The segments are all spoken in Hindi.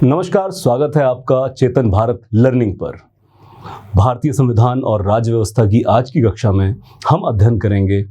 नमस्कार, स्वागत है आपका चेतन भारत लर्निंग पर। भारतीय संविधान और राज्य व्यवस्था की आज की कक्षा में हम अध्ययन करेंगे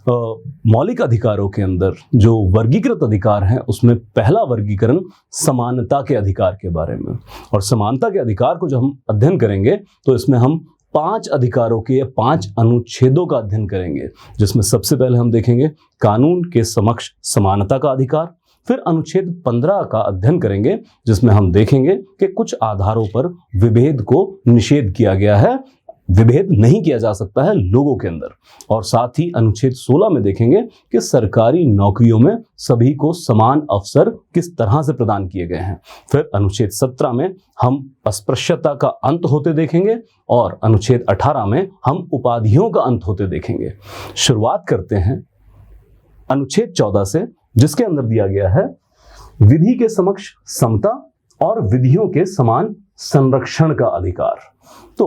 मौलिक अधिकारों के अंदर जो वर्गीकृत अधिकार हैं उसमें पहला वर्गीकरण समानता के अधिकार के बारे में। और समानता के अधिकार को जब हम अध्ययन करेंगे तो इसमें हम 5 अधिकारों के 5 अनुच्छेदों का अध्ययन करेंगे, जिसमें सबसे पहले हम देखेंगे कानून के समक्ष समानता का अधिकार। फिर अनुच्छेद 15 का अध्ययन करेंगे, जिसमें हम देखेंगे कि कुछ आधारों पर विभेद को निषेध किया गया है, विभेद नहीं किया जा सकता है लोगों के अंदर। और साथ ही अनुच्छेद 16 में देखेंगे कि सरकारी नौकरियों में सभी को समान अवसर किस तरह से प्रदान किए गए हैं। फिर अनुच्छेद 17 में हम अस्पृश्यता का अंत होते देखेंगे और अनुच्छेद 18 में हम उपाधियों का अंत होते देखेंगे। शुरुआत करते हैं अनुच्छेद 14 से, जिसके अंदर दिया गया है विधि के समक्ष समता और विधियों के समान संरक्षण का अधिकार। तो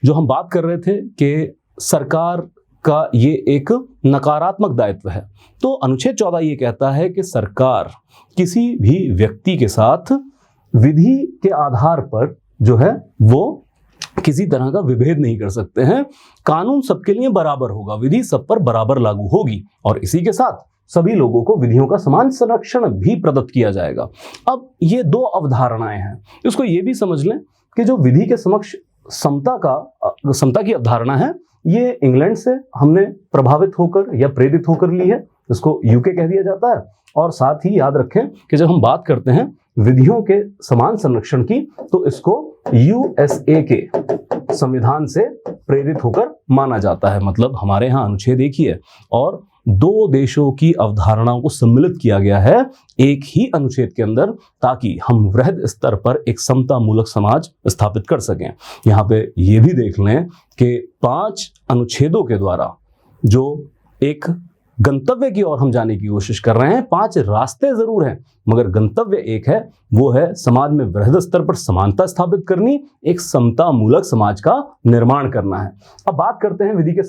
जो हम बात कर रहे थे कि सरकार का ये एक नकारात्मक दायित्व है, तो अनुच्छेद 14 ये कहता है कि सरकार किसी भी व्यक्ति के साथ विधि के आधार पर जो है वो किसी तरह का विभेद नहीं कर सकते हैं। कानून सबके लिए बराबर होगा, विधि सब पर बराबर लागू होगी और इसी के साथ सभी लोगों को विधियों का समान संरक्षण भी प्रदत्त किया जाएगा। अब ये 2 अवधारणाएं हैं, इसको ये भी समझ लें कि जो विधि के समक्ष समता की अवधारणा है, ये इंग्लैंड से हमने प्रभावित होकर या प्रेरित होकर ली है, इसको यूके कह दिया जाता है। और साथ ही याद रखें कि जब हम बात करते हैं विधियों के समान संरक्षण की, तो इसको यूएसए के संविधान से प्रेरित होकर माना जाता है। मतलब हमारे यहाँ अनुच्छेद एक ही है और 2 देशों की अवधारणाओं को सम्मिलित किया गया है एक ही अनुच्छेद के अंदर, ताकि हम वृहद स्तर पर एक समता मूलक समाज स्थापित कर सकें। यहाँ पे ये भी देख लें कि 5 अनुच्छेदों के द्वारा जो एक गंतव्य की ओर हम जाने की कोशिश कर रहे हैं, 5 रास्ते जरूर हैं मगर गंतव्य एक है, वो है समाज में वृहद स्तर पर समानता स्थापित करनी, एक समता मूलक समाज का निर्माण करना है। अब बात करते हैं विधि के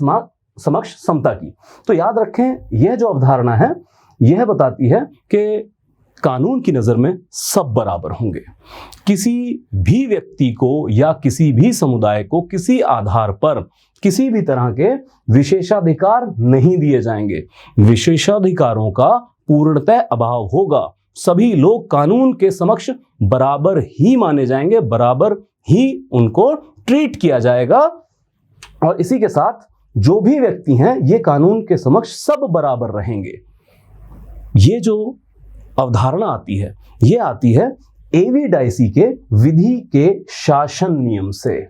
समक्ष समता की। तो याद रखें, यह जो अवधारणा है यह बताती है कि कानून की नजर में सब बराबर होंगे। किसी भी व्यक्ति को या किसी भी समुदाय को किसी आधार पर किसी भी तरह के विशेषाधिकार नहीं दिए जाएंगे। विशेषाधिकारों का पूर्णतः अभाव होगा। सभी लोग कानून के समक्ष बराबर ही माने जाएंगे, बराबर ही उनको ट्रीट किया जाएगा। और इसी के साथ जो भी व्यक्ति हैं ये कानून के समक्ष सब बराबर रहेंगे। ये जो अवधारणा आती है, ये आती है एवी डाइसी के विधि के शासन नियम से,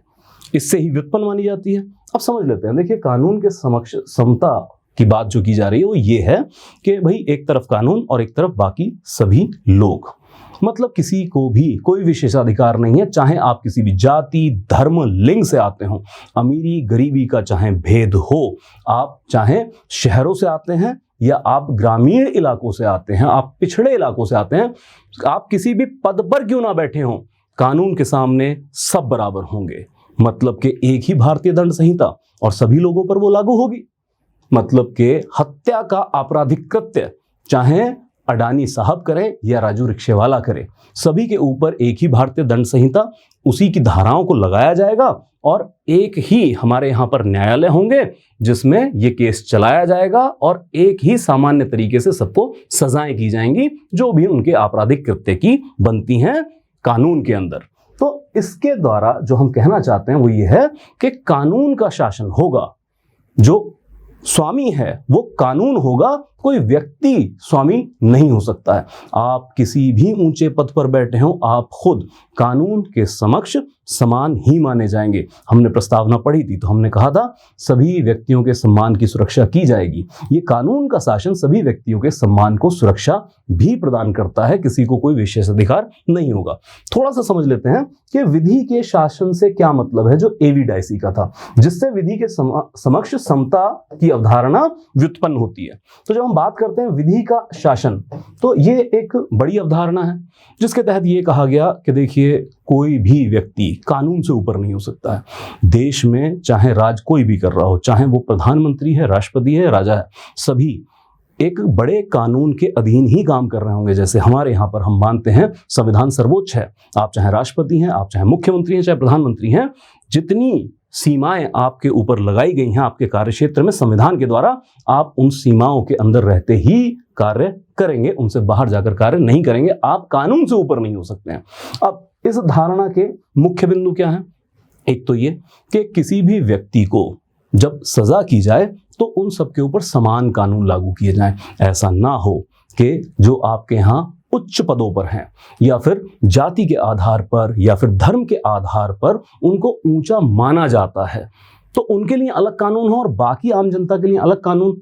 इससे ही व्युत्पन्न मानी जाती है। अब समझ लेते हैं। देखिए, कानून के समक्ष समता की बात जो की जा रही है वो ये है कि भाई एक तरफ कानून और एक तरफ बाकी सभी लोग, मतलब किसी को भी कोई विशेषाधिकार नहीं है, चाहे आप किसी भी जाति, धर्म, लिंग से आते हो, अमीरी गरीबी का चाहे भेद हो, आप चाहे शहरों से आते हैं या आप ग्रामीण इलाकों से आते हैं, आप पिछड़े इलाकों से आते हैं, आप किसी भी पद पर क्यों ना बैठे हों, कानून के सामने सब बराबर होंगे। मतलब कि एक ही भारतीय दंड संहिता और सभी लोगों पर वो लागू होगी। मतलब कि हत्या का आपराधिक कृत्य चाहे अडानी साहब करें या राजू रिक्शेवाला करें, सभी के ऊपर एक ही भारतीय दंड संहिता, उसी की धाराओं को लगाया जाएगा और एक ही हमारे यहाँ पर न्यायालय होंगे जिसमें ये केस चलाया जाएगा और एक ही सामान्य तरीके से सबको सजाएं की जाएंगी जो भी उनके आपराधिक कृत्य की बनती हैं कानून के अंदर। तो इसके द्वारा जो हम कहना चाहते हैं वो ये है कि कानून का शासन होगा, जो स्वामी है वो कानून होगा, कोई व्यक्ति स्वामी नहीं हो सकता है। आप किसी भी ऊंचे पद पर बैठे हो, आप खुद कानून के समक्ष समान ही माने जाएंगे। हमने प्रस्तावना पढ़ी थी तो हमने कहा था सभी व्यक्तियों के सम्मान की सुरक्षा की जाएगी। ये कानून का शासन सभी व्यक्तियों के सम्मान को सुरक्षा भी प्रदान करता है, किसी को कोई विशेष अधिकार नहीं होगा। थोड़ा सा समझ लेते हैं कि विधि के शासन से क्या मतलब है, जो एवी डाइसी का था, जिससे विधि के समक्ष समता की अवधारणा व्युत्पन्न होती है। तो जब हम बात करते हैं विधि का शासन, तो ये एक बड़ी अवधारणा है जिसके तहत ये कहा गया कि देखिए कोई भी व्यक्ति कानून से ऊपर नहीं हो सकता है। देश में चाहे राज कोई भी कर रहा हो, चाहे वो प्रधानमंत्री है, राष्ट्रपति है, राजा है, सभी एक बड़े कानून के अधीन ही काम कर रहे होंगे। जैसे हमारे यहाँ पर हम मानते हैं संविधान सर्वोच्च है, आप चाहे राष्ट्रपति हैं, आप चाहे मुख्यमंत्री हैं, चाहे प्रधानमंत्री हैं, जितनी सीमाएं आपके ऊपर लगाई गई हैं आपके कार्यक्षेत्र में संविधान के द्वारा, आप उन सीमाओं के अंदर रहते ही कार्य करेंगे, उनसे बाहर जाकर कार्य नहीं करेंगे। आप कानून से ऊपर नहीं हो सकते हैं। अब इस धारणा के मुख्य बिंदु क्या हैं? एक तो ये कि किसी भी व्यक्ति को जब सजा की जाए तो उन सबके ऊपर समान कानून लागू किए जाएं। ऐसा ना हो कि जो आपके यहाँ उच्च पदों पर हैं या फिर जाति के आधार पर या फिर धर्म के आधार पर उनको ऊंचा माना जाता है तो उनके लिए अलग कानून हो और बाकी आम जनता के लिए अलग कानून।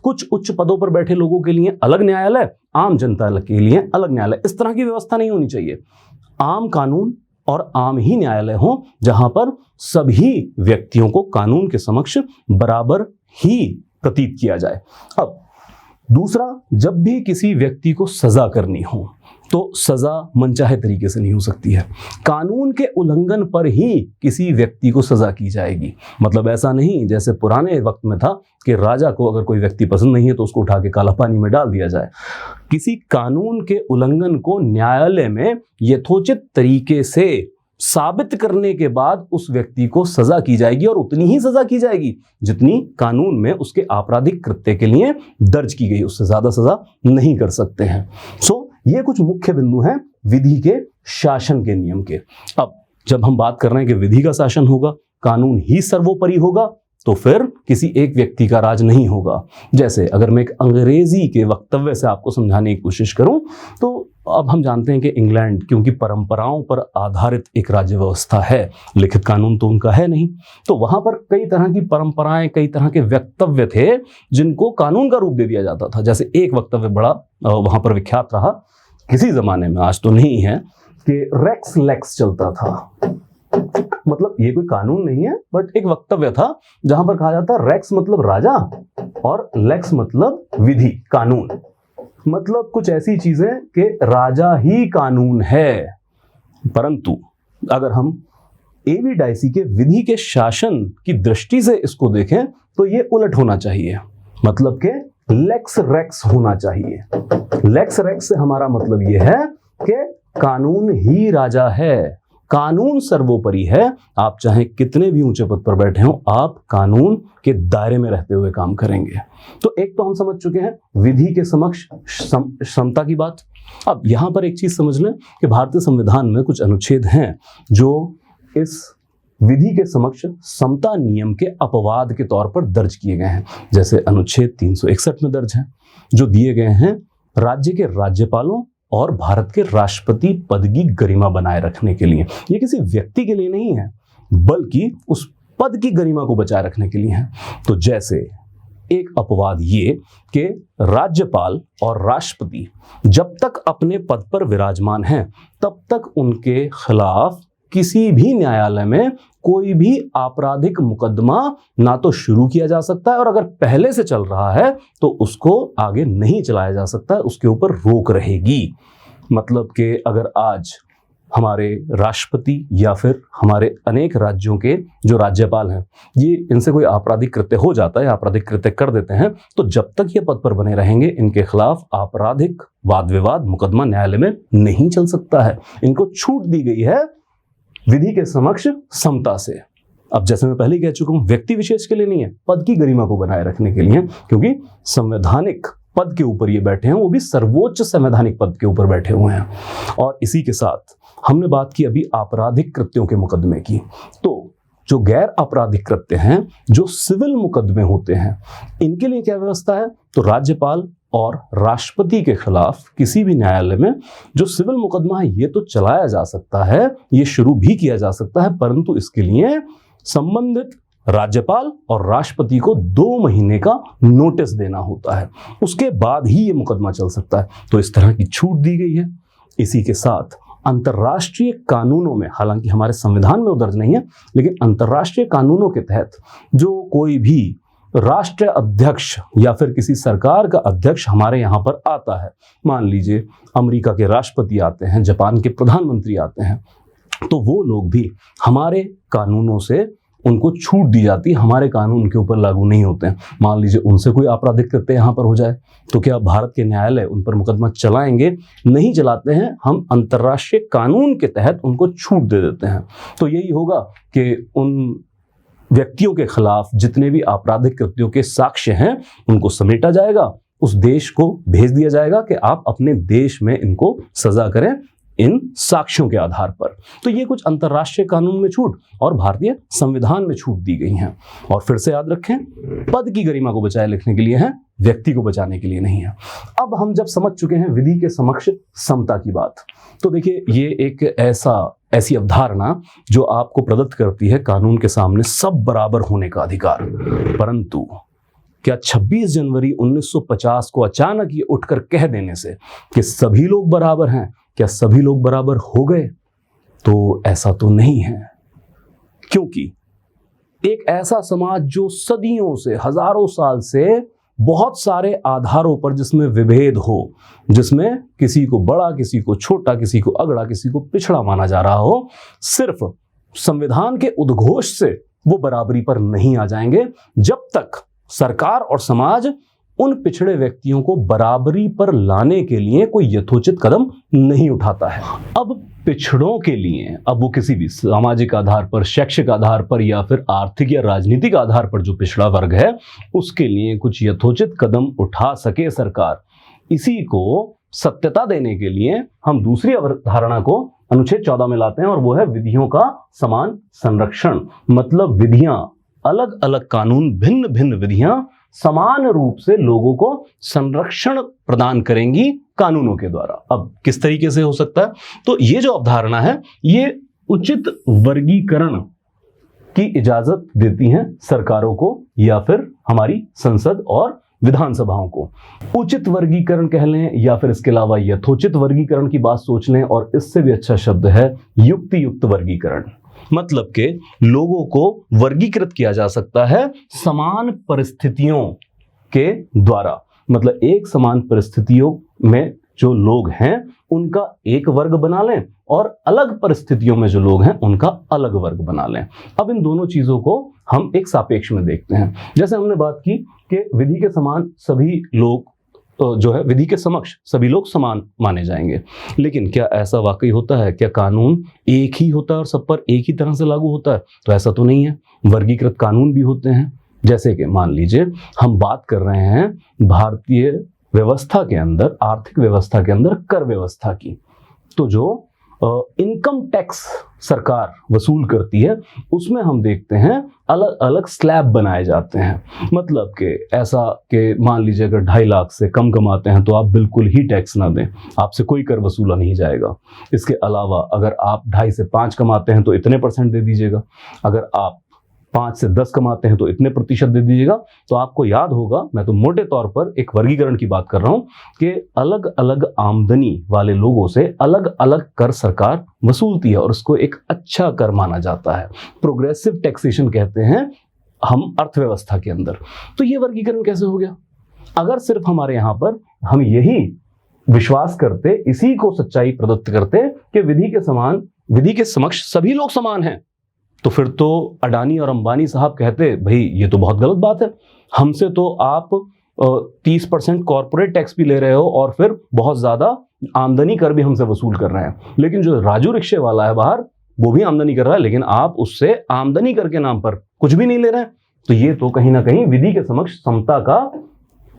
कुछ उच्च पदों पर बैठे लोगों के लिए अलग न्यायालय, आम जनता के लिए अलग न्यायालय। इस तरह की व्यवस्था नहीं होनी चाहिए। आम कानून और आम ही न्यायालय हो जहां पर सभी व्यक्तियों को कानून के समक्ष बराबर ही प्रतीत किया जाए। अब दूसरा, जब भी किसी व्यक्ति को सजा करनी हो तो सजा मनचाहे तरीके से नहीं हो सकती है। कानून के उल्लंघन पर ही किसी व्यक्ति को सजा की जाएगी। मतलब ऐसा नहीं जैसे पुराने वक्त में था कि राजा को अगर कोई व्यक्ति पसंद नहीं है तो उसको उठा के काला पानी में डाल दिया जाए। किसी कानून के उल्लंघन को न्यायालय में यथोचित तरीके से साबित करने के बाद उस व्यक्ति को सजा की जाएगी और उतनी ही सजा की जाएगी जितनी कानून में उसके आपराधिक कृत्य के लिए दर्ज की गई। उससे ज्यादा सजा नहीं कर सकते हैं। ये कुछ मुख्य बिंदु हैं विधि के शासन के नियम के। अब जब हम बात कर रहे हैं कि विधि का शासन होगा, कानून ही सर्वोपरि होगा, तो फिर किसी एक व्यक्ति का राज नहीं होगा। जैसे अगर मैं एक अंग्रेजी के वक्तव्य से आपको समझाने की कोशिश करूं तो अब हम जानते हैं कि इंग्लैंड क्योंकि परंपराओं पर आधारित एक राज्य व्यवस्था है, लिखित कानून तो उनका है नहीं, तो वहां पर कई तरह की परंपराएं, कई तरह के वक्तव्य थे जिनको कानून का रूप दे दिया जाता था। जैसे एक वक्तव्य बड़ा वहां पर विख्यात रहा किसी जमाने में, आज तो नहीं है, कि रेक्स लेक्स चलता था। मतलब ये कोई कानून नहीं है बट एक वक्तव्य था जहां पर कहा जाता रेक्स मतलब राजा और लेक्स मतलब विधि, कानून। मतलब कुछ ऐसी चीजें कि राजा ही कानून है। परंतु अगर हम एवी डाइसी के विधि के शासन की दृष्टि से इसको देखें तो ये उलट होना चाहिए। मतलब कि लेक्स रेक्स होना चाहिए। लेक्स रेक्स से हमारा मतलब यह है कि कानून ही राजा है, कानून सर्वोपरि है। आप चाहे कितने भी ऊंचे पद पर बैठे हो, आप कानून के दायरे में रहते हुए काम करेंगे। तो एक तो हम समझ चुके हैं विधि के समक्ष समता की बात। अब यहां पर एक चीज समझ लें कि भारतीय संविधान में कुछ अनुच्छेद हैं जो इस विधि के समक्ष समता नियम के अपवाद के तौर पर दर्ज किए गए हैं। जैसे अनुच्छेद 361 में दर्ज है, जो दिए गए हैं राज्य के राज्यपालों और भारत के राष्ट्रपति पद की गरिमा बनाए रखने के लिए। ये किसी व्यक्ति के लिए नहीं है बल्कि उस पद की गरिमा को बचाए रखने के लिए है। तो जैसे एक अपवाद ये कि राज्यपाल और राष्ट्रपति जब तक अपने पद पर विराजमान हैं तब तक उनके खिलाफ किसी भी न्यायालय में कोई भी आपराधिक मुकदमा ना तो शुरू किया जा सकता है और अगर पहले से चल रहा है तो उसको आगे नहीं चलाया जा सकता, उसके ऊपर रोक रहेगी। मतलब कि अगर आज हमारे राष्ट्रपति या फिर हमारे अनेक राज्यों के जो राज्यपाल हैं ये इनसे कोई आपराधिक कृत्य हो जाता है, आपराधिक कृत्य कर देते हैं, तो जब तक ये पद पर बने रहेंगे इनके खिलाफ आपराधिक वाद विवाद मुकदमा न्यायालय में नहीं चल सकता है। इनको छूट दी गई है विधि के समक्ष समता से। अब जैसे मैं पहले कह चुका हूं, व्यक्ति विशेष के लिए नहीं है, पद की गरिमा को बनाए रखने के लिए, क्योंकि संवैधानिक पद के ऊपर ये बैठे हैं, वो भी सर्वोच्च संवैधानिक पद के ऊपर बैठे हुए हैं। और इसी के साथ हमने बात की अभी आपराधिक कृत्यों के मुकदमे की। तो जो गैर आपराधिक कृत्य हैं, जो सिविल मुकदमे होते हैं, इनके लिए क्या व्यवस्था है? तो राज्यपाल और राष्ट्रपति के खिलाफ किसी भी न्यायालय में जो सिविल मुकदमा है ये तो चलाया जा सकता है, ये शुरू भी किया जा सकता है, परंतु इसके लिए संबंधित राज्यपाल और राष्ट्रपति को 2 महीने का नोटिस देना होता है, उसके बाद ही ये मुकदमा चल सकता है। तो इस तरह की छूट दी गई है। इसी के साथ अंतर्राष्ट्रीय कानूनों में, हालांकि हमारे संविधान में दर्ज नहीं है, लेकिन अंतर्राष्ट्रीय कानूनों के तहत जो कोई भी राष्ट्र अध्यक्ष या फिर किसी सरकार का अध्यक्ष हमारे यहाँ पर आता है, मान लीजिए अमेरिका के राष्ट्रपति आते हैं, जापान के प्रधानमंत्री आते हैं, तो वो लोग भी हमारे कानूनों से उनको छूट दी जाती है, हमारे कानून उनके ऊपर लागू नहीं होते हैं। मान लीजिए उनसे कोई आपराधिक कृत्य यहाँ पर हो जाए तो क्या भारत के न्यायालय उन पर मुकदमा चलाएंगे? नहीं चलाते हैं, हम अंतर्राष्ट्रीय कानून के तहत उनको छूट दे देते हैं। तो यही होगा कि उन व्यक्तियों के खिलाफ जितने भी आपराधिक कृत्यों के साक्ष्य हैं उनको समेटा जाएगा, उस देश को भेज दिया जाएगा कि आप अपने देश में इनको सजा करें इन साक्ष्यों के आधार पर। तो ये कुछ अंतर्राष्ट्रीय कानून में छूट और भारतीय संविधान में छूट दी गई हैं। और फिर से याद रखें, पद की गरिमा को बचाए लिखने के लिए है, व्यक्ति को बचाने के लिए नहीं है। अब हम जब समझ चुके हैं विधि के समक्ष समता की बात, तो देखिए ये एक ऐसी अवधारणा जो आपको प्रदत्त करती है कानून के सामने सब बराबर होने का अधिकार। परंतु क्या 26 जनवरी 1950 को अचानक ये उठकर कह देने से कि सभी लोग बराबर हैं, क्या सभी लोग बराबर हो गए? तो ऐसा तो नहीं है, क्योंकि एक ऐसा समाज जो सदियों से, हजारों साल से बहुत सारे आधारों पर जिसमें विभेद हो, जिसमें किसी को बड़ा, किसी को छोटा, किसी को अगड़ा, किसी को पिछड़ा माना जा रहा हो, सिर्फ संविधान के उद्घोष से वो बराबरी पर नहीं आ जाएंगे जब तक सरकार और समाज उन पिछड़े व्यक्तियों को बराबरी पर लाने के लिए कोई यथोचित कदम नहीं उठाता है। अब पिछड़ों के लिए, अब वो किसी भी सामाजिक आधार पर, शैक्षिक आधार पर या फिर आर्थिक या राजनीतिक आधार पर जो पिछड़ा वर्ग है, उसके लिए कुछ यथोचित कदम उठा सके सरकार, इसी को सत्यता देने के लिए हम दूसरी अवधारणा को अनुच्छेद 14 में लाते हैं, और वो है विधियों का समान संरक्षण। मतलब विधियां, अलग अलग कानून, भिन्न भिन्न विधियां समान रूप से लोगों को संरक्षण प्रदान करेंगी कानूनों के द्वारा। अब किस तरीके से हो सकता है? तो ये जो अवधारणा है ये उचित वर्गीकरण की इजाजत देती है सरकारों को या फिर हमारी संसद और विधानसभाओं को। उचित वर्गीकरण कह लें या फिर इसके अलावा यथोचित वर्गीकरण की बात सोच लें, और इससे भी अच्छा शब्द है युक्तियुक्त वर्गीकरण। मतलब कि लोगों को वर्गीकृत किया जा सकता है समान परिस्थितियों के द्वारा। मतलब एक समान परिस्थितियों में जो लोग हैं उनका एक वर्ग बना लें और अलग परिस्थितियों में जो लोग हैं उनका अलग वर्ग बना लें। अब इन दोनों चीजों को हम एक सापेक्ष में देखते हैं। जैसे हमने बात की कि विधि के समान सभी लोग जो है, विधि के समक्ष सभी लोग समान माने जाएंगे, लेकिन क्या ऐसा वाकई होता है? क्या कानून एक ही होता है और सब पर एक ही तरह से लागू होता है? तो ऐसा तो नहीं है। वर्गीकृत कानून भी होते हैं। जैसे कि मान लीजिए हम बात कर रहे हैं भारतीय व्यवस्था के अंदर, आर्थिक व्यवस्था के अंदर कर व्यवस्था की, तो जो इनकम टैक्स सरकार वसूल करती है उसमें हम देखते हैं अलग अलग स्लैब बनाए जाते हैं। मतलब कि ऐसा कि मान लीजिए अगर 2.5 लाख से कम कमाते हैं तो आप बिल्कुल ही टैक्स ना दें, आपसे कोई कर वसूला नहीं जाएगा। इसके अलावा अगर आप 2.5 से 5 कमाते हैं तो इतने % दे दीजिएगा, अगर आप 5 से 10 कमाते हैं तो इतने % दे दीजिएगा। तो आपको याद होगा, मैं तो मोटे तौर पर एक वर्गीकरण की बात कर रहा हूं कि अलग अलग आमदनी वाले लोगों से अलग अलग कर सरकार वसूलती है और उसको एक अच्छा कर माना जाता है। प्रोग्रेसिव टैक्सेशन कहते हैं हम अर्थव्यवस्था के अंदर। तो ये वर्गीकरण कैसे हो गया? अगर सिर्फ हमारे यहां पर हम यही विश्वास करते, इसी को सच्चाई प्रदत्त करते कि विधि के समक्ष सभी लोग समान हैं, तो फिर तो अडानी और अंबानी साहब कहते भाई ये तो बहुत गलत बात है, हमसे तो आप 30% कॉर्पोरेट टैक्स भी ले रहे हो और फिर बहुत ज्यादा आमदनी कर भी हमसे वसूल कर रहे हैं, लेकिन जो राजू रिक्शे वाला है बाहर वो भी आमदनी कर रहा है, लेकिन आप उससे आमदनी कर के नाम पर कुछ भी नहीं ले रहे हैं। तो ये तो कहीं ना कहीं विधि के समक्ष समता का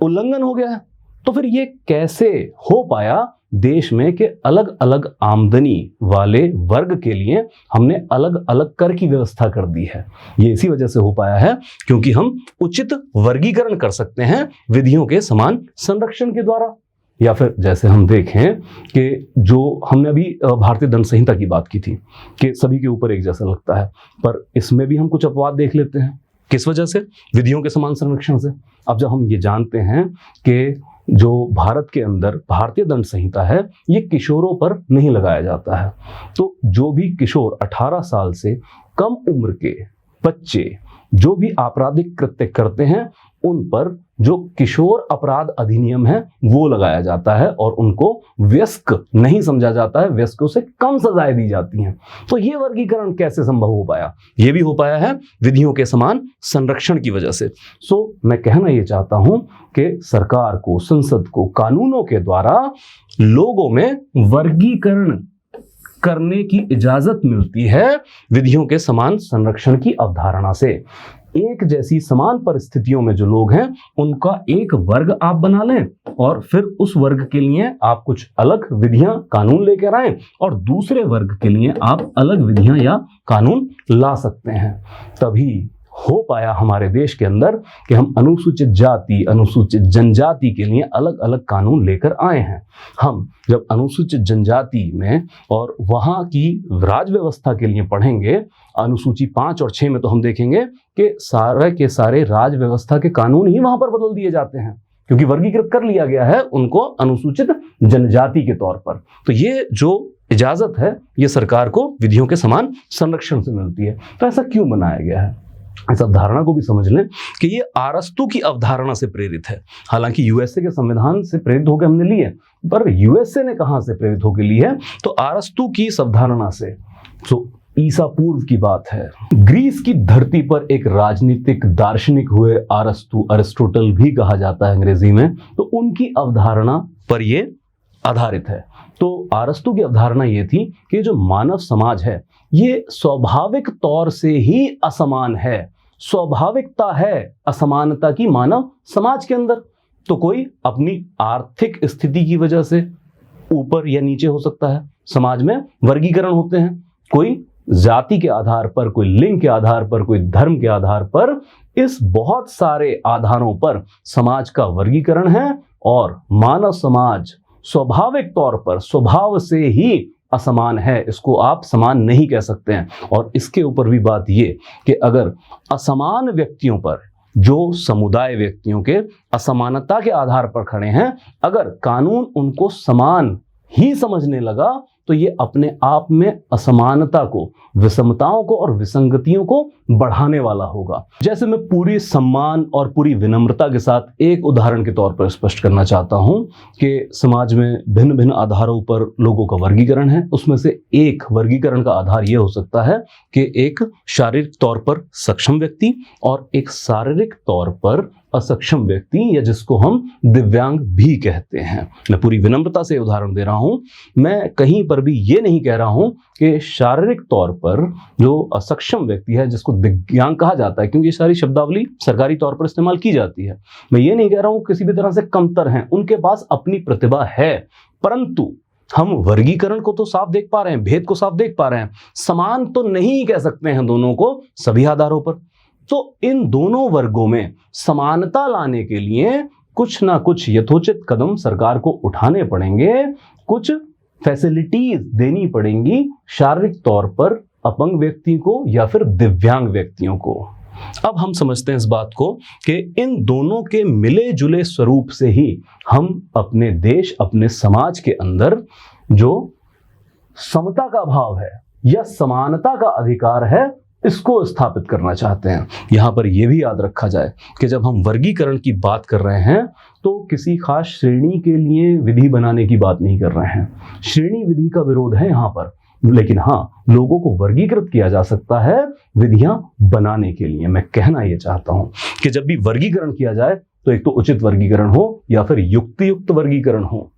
उल्लंघन हो गया है। तो फिर ये कैसे हो पाया देश में कि अलग अलग आमदनी वाले वर्ग के लिए हमने अलग अलग कर की व्यवस्था कर दी है? ये इसी वजह से हो पाया है क्योंकि हम उचित वर्गीकरण कर सकते हैं विधियों के समान संरक्षण के द्वारा। या फिर जैसे हम देखें कि जो हमने अभी भारतीय दंड संहिता की बात की थी कि सभी के ऊपर एक जैसा लगता है, पर इसमें भी हम कुछ अपवाद देख लेते हैं। किस वजह से? विधियों के समान संरक्षण से। अब जब हम ये जानते हैं कि जो भारत के अंदर भारतीय दंड संहिता है ये किशोरों पर नहीं लगाया जाता है, तो जो भी किशोर 18 साल से कम उम्र के बच्चे जो भी आपराधिक कृत्य करते हैं उन पर जो किशोर अपराध अधिनियम है वो लगाया जाता है और उनको वयस्क नहीं समझा जाता है, वयस्कों से कम सजाएं दी जाती हैं। तो ये वर्गीकरण कैसे संभव हो पाया? ये भी हो पाया है विधियों के समान संरक्षण की वजह से। मैं कहना ये चाहता हूं कि सरकार को, संसद को कानूनों के द्वारा लोगों में वर्गीकरण करने की इजाजत मिलती है विधियों के समान संरक्षण की अवधारणा से। एक जैसी समान परिस्थितियों में जो लोग हैं उनका एक वर्ग आप बना लें और फिर उस वर्ग के लिए आप कुछ अलग विधियां, कानून लेकर आए और दूसरे वर्ग के लिए आप अलग विधियां या कानून ला सकते हैं। तभी हो पाया हमारे देश के अंदर कि हम अनुसूचित जाति, अनुसूचित जनजाति के लिए अलग अलग कानून लेकर आए हैं। हम जब अनुसूचित जनजाति में और वहाँ की राज व्यवस्था के लिए पढ़ेंगे, अनुसूची 5 और 6 में, तो हम देखेंगे कि सारे के सारे राज व्यवस्था के कानून ही वहाँ पर बदल दिए जाते हैं, क्योंकि वर्गीकृत कर लिया गया है उनको अनुसूचित जनजाति के तौर पर। तो ये जो इजाजत है ये सरकार को विधियों के समान संरक्षण से मिलती है। तो ऐसा क्यों बनाया गया है? इस अवधारणा को भी समझ लें कि ये अरस्तू की अवधारणा से प्रेरित है। हालांकि यूएसए के संविधान से प्रेरित होकर हमने ली है, पर यूएसए ने कहां से प्रेरित होकर ली है? तो अरस्तू की इस अवधारणा से। तो ईसा पूर्व की बात है। ग्रीस की धरती पर एक राजनीतिक दार्शनिक हुए अरस्तू, अरिस्टोटल भी कहा जाता है अंग्रेजी में, तो उनकी अवधारणा पर ये आधारित है। तो अरस्तू की अवधारणा ये थी कि जो मानव समाज है ये स्वाभाविक तौर से ही असमान है। स्वाभाविकता है असमानता की मानव समाज के अंदर। तो कोई अपनी आर्थिक स्थिति की वजह से ऊपर या नीचे हो सकता है। समाज में वर्गीकरण होते हैं, कोई जाति के आधार पर, कोई लिंग के आधार पर, कोई धर्म के आधार पर। इस बहुत सारे आधारों पर समाज का वर्गीकरण है और मानव समाज स्वाभाविक तौर पर, स्वभाव से ही असमान है। इसको आप समान नहीं कह सकते हैं। और इसके ऊपर भी बात ये कि अगर असमान व्यक्तियों पर, जो समुदाय व्यक्तियों के असमानता के आधार पर खड़े हैं, अगर कानून उनको समान ही समझने लगा तो ये अपने आप में असमानता को, विषमताओं को और विसंगतियों को बढ़ाने वाला होगा। जैसे मैं पूरी सम्मान और पूरी विनम्रता के साथ एक उदाहरण के तौर पर स्पष्ट करना चाहता हूं कि समाज में भिन्न भिन्न आधारों पर लोगों का वर्गीकरण है। उसमें से एक वर्गीकरण का आधार यह हो सकता है कि एक शारीरिक तौर पर सक्षम व्यक्ति और एक शारीरिक तौर पर असक्षम व्यक्ति, या जिसको हम दिव्यांग भी कहते हैं। मैं पूरी विनम्रता से उदाहरण दे रहा हूं। मैं कहीं पर भी ये नहीं कह रहा हूं कि शारीरिक तौर पर जो असक्षम व्यक्ति है, जिसको दिव्यांग कहा जाता है, क्योंकि ये सारी शब्दावली सरकारी तौर पर इस्तेमाल की जाती है, मैं ये नहीं कह रहा हूं किसी भी तरह से कमतर हैं, उनके पास अपनी प्रतिभा है। परंतु हम वर्गीकरण को तो साफ देख पा रहे हैं, भेद को साफ देख पा रहे हैं। समान तो नहीं कह सकते हैं दोनों को सभी आधारों पर। तो इन दोनों वर्गों में समानता लाने के लिए कुछ ना कुछ यथोचित कदम सरकार को उठाने पड़ेंगे, कुछ फैसिलिटीज देनी पड़ेंगी शारीरिक तौर पर अपंग व्यक्ति को या फिर दिव्यांग व्यक्तियों को। अब हम समझते हैं इस बात को कि इन दोनों के मिले जुले स्वरूप से ही हम अपने देश, अपने समाज के अंदर जो समता का भाव है या समानता का अधिकार है, इसको स्थापित करना चाहते हैं। यहां पर यह भी याद रखा जाए कि जब हम वर्गीकरण की बात कर रहे हैं तो किसी खास श्रेणी के लिए विधि बनाने की बात नहीं कर रहे हैं। श्रेणी विधि का विरोध है यहां पर, लेकिन हाँ, लोगों को वर्गीकृत किया जा सकता है विधियां बनाने के लिए। मैं कहना यह चाहता हूं कि जब भी वर्गीकरण किया जाए तो एक तो उचित वर्गीकरण हो या फिर युक्तियुक्त वर्गीकरण हो।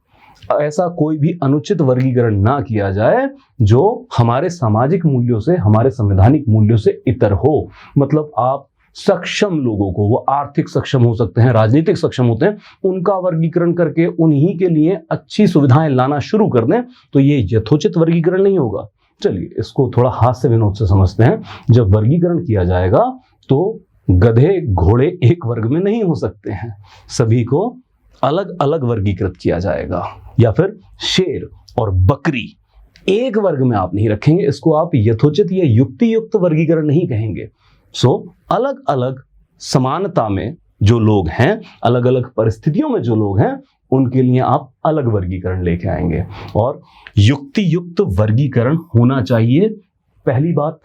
ऐसा कोई भी अनुचित वर्गीकरण ना किया जाए जो हमारे सामाजिक मूल्यों से, हमारे संवैधानिक मूल्यों से इतर हो। मतलब आप सक्षम लोगों को, वो आर्थिक सक्षम हो सकते हैं, राजनीतिक सक्षम होते हैं, उनका वर्गीकरण करके उन्हीं के लिए अच्छी सुविधाएं लाना शुरू कर दें तो ये यथोचित वर्गीकरण नहीं होगा। चलिए इसको थोड़ा हास्य विनोद से समझते हैं। जब वर्गीकरण किया जाएगा तो गधे घोड़े एक वर्ग में नहीं हो सकते हैं, सभी को अलग अलग वर्गीकृत किया जाएगा। या फिर शेर और बकरी एक वर्ग में आप नहीं रखेंगे, इसको आप यथोचित या युक्ति युक्त वर्गीकरण नहीं कहेंगे। अलग अलग समानता में जो लोग हैं, अलग अलग परिस्थितियों में जो लोग हैं, उनके लिए आप अलग वर्गीकरण लेके आएंगे और युक्ति युक्त वर्गीकरण होना चाहिए, पहली बात।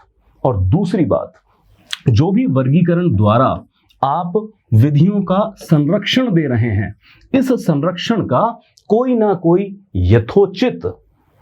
और दूसरी बात, जो भी वर्गीकरण द्वारा आप विधियों का संरक्षण दे रहे हैं, इस संरक्षण का कोई ना कोई यथोचित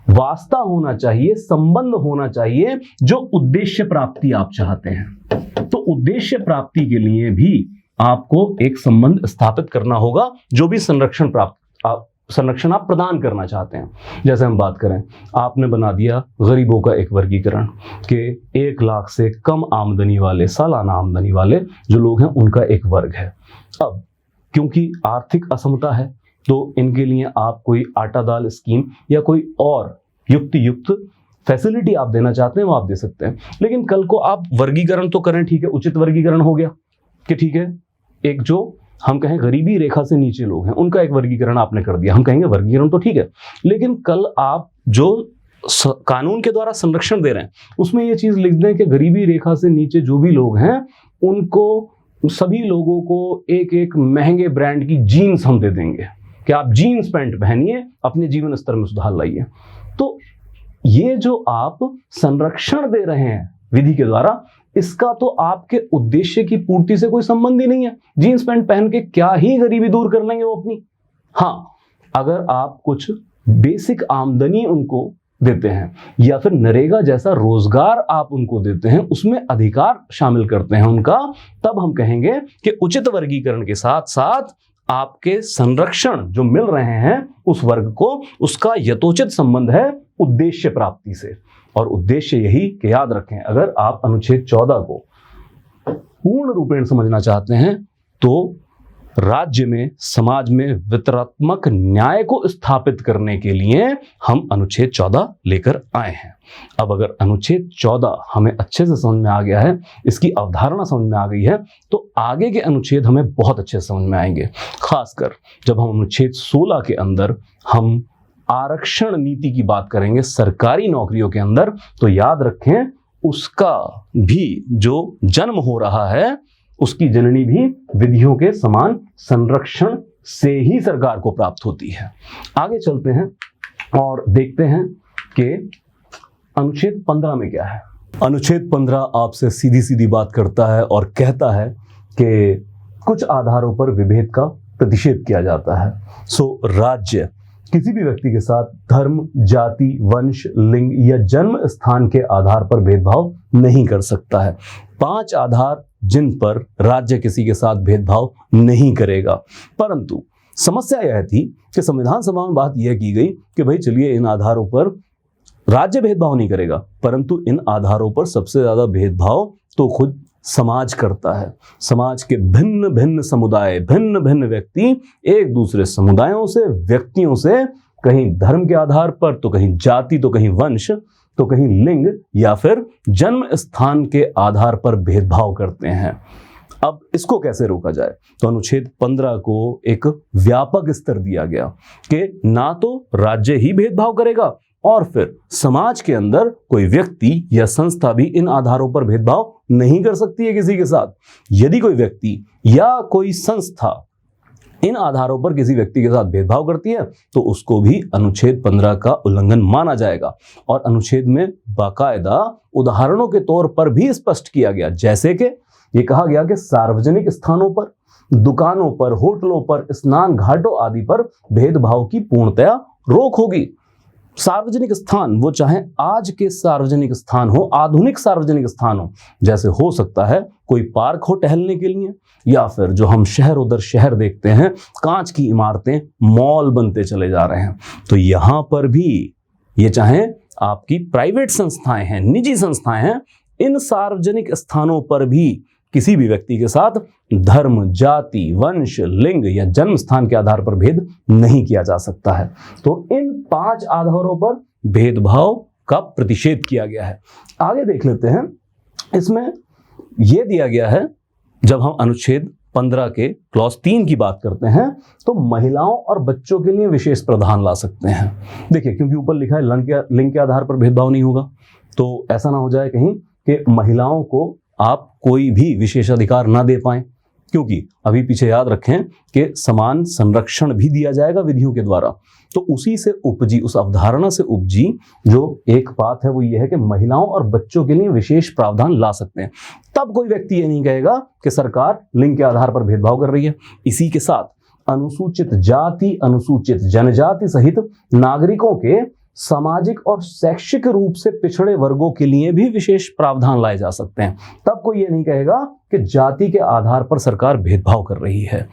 वास्ता होना चाहिए, संबंध होना चाहिए, जो उद्देश्य प्राप्ति आप चाहते हैं। तो उद्देश्य प्राप्ति के लिए भी आपको एक संबंध स्थापित करना होगा, जो भी संरक्षण आप प्रदान करना चाहते हैं। जैसे हम बात करें, आपने बना दिया गरीबों का एक वर्गीकरण कि 1 लाख से कम आमदनी वाले, सालाना आमदनी वाले जो लोग हैं, उनका एक वर्ग है। अब क्योंकि आर्थिक असमता है, तो इनके लिए आप कोई आटा दाल स्कीम या कोई और युक्त फैसिलिटी आप देना चाहते हैं, वो आप दे सकते हैं। लेकिन कल को आप वर्गीकरण तो करें, ठीक है, उचित वर्गीकरण हो गया कि ठीक है, एक जो हम कहें गरीबी रेखा से नीचे लोग हैं, उनका एक वर्गीकरण आपने कर दिया, हम कहेंगे वर्गीकरण तो ठीक है, लेकिन कल आप जो कानून के द्वारा संरक्षण दे रहे हैं, उसमें ये चीज लिख दें कि गरीबी रेखा से नीचे जो भी लोग हैं, उनको, सभी लोगों को एक एक महंगे ब्रांड की जीन्स हम दे देंगे कि आप जीन्स पैंट पहनिए, अपने जीवन स्तर में सुधार लाइए। तो ये जो आप संरक्षण दे रहे हैं विधि के द्वारा, इसका तो आपके उद्देश्य की पूर्ति से कोई संबंध ही नहीं है। जीन्स पैंट पहन के क्या ही गरीबी दूर कर लेंगे वो अपनी। हाँ, अगर आप कुछ बेसिक आमदनी उनको देते हैं या फिर नरेगा जैसा रोजगार आप उनको देते हैं, उसमें अधिकार शामिल करते हैं उनका, तब हम कहेंगे कि उचित वर्गीकरण के साथ साथ आपके संरक्षण जो मिल रहे हैं उस वर्ग को, उसका यथोचित संबंध है उद्देश्य प्राप्ति से। और उद्देश्य यही कि याद रखें, अगर आप अनुच्छेद 14 को पूर्ण रूपेण समझना चाहते हैं, तो राज्य में, समाज में वितरणात्मक न्याय को स्थापित करने के लिए हम अनुच्छेद 14 लेकर आए हैं। अब अगर अनुच्छेद 14 हमें अच्छे से समझ में आ गया है, इसकी अवधारणा समझ में आ गई है, तो आगे के अनुच्छेद हमें बहुत अच्छे से समझ में आएंगे। खासकर जब हम अनुच्छेद 16 के अंदर हम आरक्षण नीति की बात करेंगे सरकारी नौकरियों के अंदर, तो याद रखें उसका भी जो जन्म हो रहा है, उसकी जननी भी विधियों के समान संरक्षण से ही सरकार को प्राप्त होती है। आगे चलते हैं और देखते हैं कि अनुच्छेद 15 में क्या है। अनुच्छेद 15 आपसे सीधी सीधी बात करता है और कहता है कि कुछ आधारों पर विभेद का प्रतिषेध किया जाता है। राज्य किसी भी व्यक्ति के साथ धर्म, जाति, वंश, लिंग या जन्म स्थान के आधार पर भेदभाव नहीं कर सकता है। 5 आधार जिन पर राज्य किसी के साथ भेदभाव नहीं करेगा। परंतु समस्या यह थी कि संविधान सभा में बात यह की गई कि भाई चलिए, इन आधारों पर राज्य भेदभाव नहीं करेगा, परंतु इन आधारों पर सबसे ज्यादा भेदभाव तो खुद समाज करता है। समाज के भिन्न भिन्न समुदाय, भिन्न भिन्न व्यक्ति एक दूसरे समुदायों से, व्यक्तियों से, कहीं धर्म के आधार पर, तो कहीं जाति, तो कहीं वंश, तो कहीं लिंग या फिर जन्म स्थान के आधार पर भेदभाव करते हैं। अब इसको कैसे रोका जाए? तो अनुच्छेद 15 को एक व्यापक स्तर दिया गया कि ना तो राज्य ही भेदभाव करेगा और फिर समाज के अंदर कोई व्यक्ति या संस्था भी इन आधारों पर भेदभाव नहीं कर सकती है किसी के साथ। यदि कोई व्यक्ति या कोई संस्था इन आधारों पर किसी व्यक्ति के साथ भेदभाव करती है, तो उसको भी अनुच्छेद 15 का उल्लंघन माना जाएगा। और अनुच्छेद में बाकायदा उदाहरणों के तौर पर भी स्पष्ट किया गया, जैसे कि ये कहा गया कि सार्वजनिक स्थानों पर, दुकानों पर, होटलों पर, स्नान घाटों आदि पर भेदभाव की पूर्णतया रोक होगी। सार्वजनिक स्थान, वो चाहे आज के सार्वजनिक स्थान हो, आधुनिक सार्वजनिक स्थान हो, जैसे हो सकता है कोई पार्क हो टहलने के लिए, या फिर जो हम शहर उधर शहर देखते हैं, कांच की इमारतें, मॉल बनते चले जा रहे हैं, तो यहां पर भी ये चाहे आपकी प्राइवेट संस्थाएं हैं, निजी संस्थाएं हैं, इन सार्वजनिक स्थानों पर भी किसी भी व्यक्ति के साथ धर्म, जाति, वंश, लिंग या जन्म स्थान के आधार पर भेद नहीं किया जा सकता है। तो इन 5 आधारों पर भेदभाव का प्रतिषेध किया गया है। आगे देख लेते हैं, इसमें यह दिया गया है, जब हम अनुच्छेद 15 के क्लॉज 3 की बात करते हैं, तो महिलाओं और बच्चों के लिए विशेष प्रावधान ला सकते हैं। देखिए, क्योंकि ऊपर लिखा है लिंग के आधार पर भेदभाव नहीं होगा, तो ऐसा ना हो जाए कहीं कि महिलाओं को आप कोई भी विशेष अधिकार ना दे पाएं, क्योंकि अभी पीछे याद रखें कि समान संरक्षण भी दिया जाएगा विधियों के द्वारा। तो उसी से उपजी, उस अवधारणा से उपजी जो एक बात है वो ये है कि महिलाओं और बच्चों के लिए विशेष प्रावधान ला सकते हैं। तब कोई व्यक्ति ये नहीं कहेगा कि सरकार लिंग के आधार पर भेदभाव कर रही है। इसी के साथ अनुसूचित जाति, अनुसूचित जनजाति सहित नागरिकों के सामाजिक और शैक्षिक रूप से पिछड़े वर्गों के लिए भी विशेष प्रावधान लाए जा सकते हैं। तब कोई ये नहीं कहेगा कि जाति के आधार पर सरकार भेदभाव कर रही है।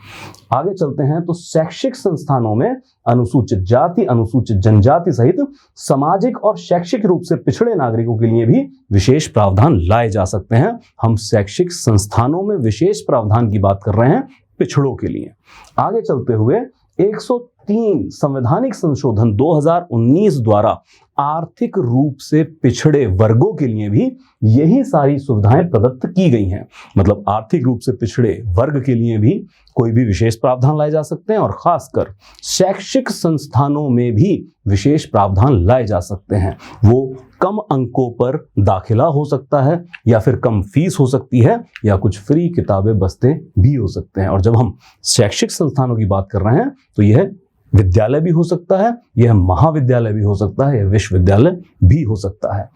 आगे चलते हैं तो शैक्षिक संस्थानों में अनुसूचित जाति, अनुसूचित जनजाति सहित सामाजिक और शैक्षिक रूप से पिछड़े नागरिकों के लिए भी विशेष प्रावधान लाए जा सकते हैं। हम शैक्षिक संस्थानों में विशेष प्रावधान की बात कर रहे हैं पिछड़ों के लिए। आगे चलते हुए 103 संवैधानिक संशोधन 2019 द्वारा आर्थिक रूप से पिछड़े वर्गों के लिए भी यही सारी सुविधाएं प्रदत्त की गई हैं। मतलब आर्थिक रूप से पिछड़े वर्ग के लिए भी कोई भी विशेष प्रावधान लाए जा सकते हैं और खासकर शैक्षिक संस्थानों में भी विशेष प्रावधान लाए जा सकते हैं। वो कम अंकों पर दाखिला हो सकता है या फिर कम फीस हो सकती है या कुछ फ्री किताबें बस्ते भी हो सकते हैं। और जब हम शैक्षिक संस्थानों की बात कर रहे हैं तो यह विद्यालय भी हो सकता है, यह महाविद्यालय भी हो सकता है, यह विश्वविद्यालय भी हो सकता है।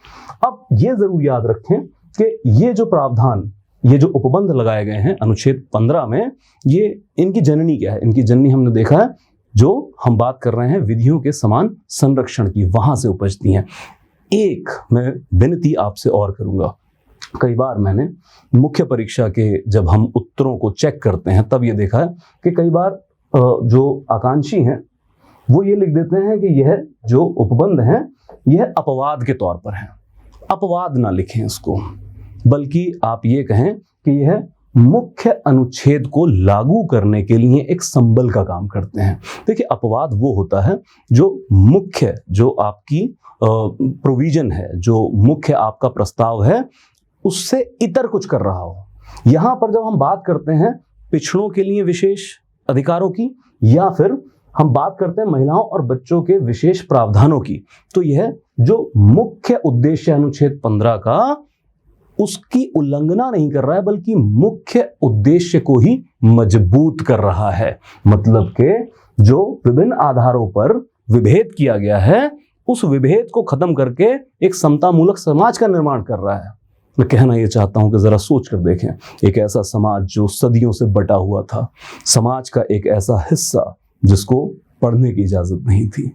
अब ये जरूर याद रखें कि ये जो प्रावधान, ये जो उपबंध लगाए गए हैं अनुच्छेद 15 में, ये इनकी जननी क्या है? इनकी जननी हमने देखा है, जो हम बात कर रहे हैं विधियों के समान संरक्षण की, वहां से उपजती हैं। एक मैं विनती आपसे और करूंगा, कई बार मैंने मुख्य परीक्षा के जब हम उत्तरों को चेक करते हैं तब ये देखा है कि कई बार जो आकांक्षी हैं वो ये लिख देते हैं कि यह जो उपबंध है यह अपवाद के तौर पर है। अपवाद ना लिखें इसको, बल्कि आप ये कहें कि यह मुख्य अनुच्छेद को लागू करने के लिए एक संबल का काम करते हैं। देखिए, अपवाद वो होता है जो मुख्य, जो आपकी प्रोविजन है, जो मुख्य आपका प्रस्ताव है, उससे इतर कुछ कर रहा हो। यहां पर जब हम बात करते हैं पिछड़ों के लिए विशेष अधिकारों की, या फिर हम बात करते हैं महिलाओं और बच्चों के विशेष प्रावधानों की, तो यह जो मुख्य उद्देश्य अनुच्छेद 15 का, उसकी उल्लंघना नहीं कर रहा है, बल्कि मुख्य उद्देश्य को ही मजबूत कर रहा है। मतलब के जो विभिन्न आधारों पर विभेद किया गया है, उस विभेद को खत्म करके एक समतामूलक समाज का निर्माण कर रहा है। मैं कहना यह चाहता हूं कि जरा सोच कर देखें, एक ऐसा समाज जो सदियों से बटा हुआ था, समाज का एक ऐसा हिस्सा जिसको पढ़ने की इजाजत नहीं थी,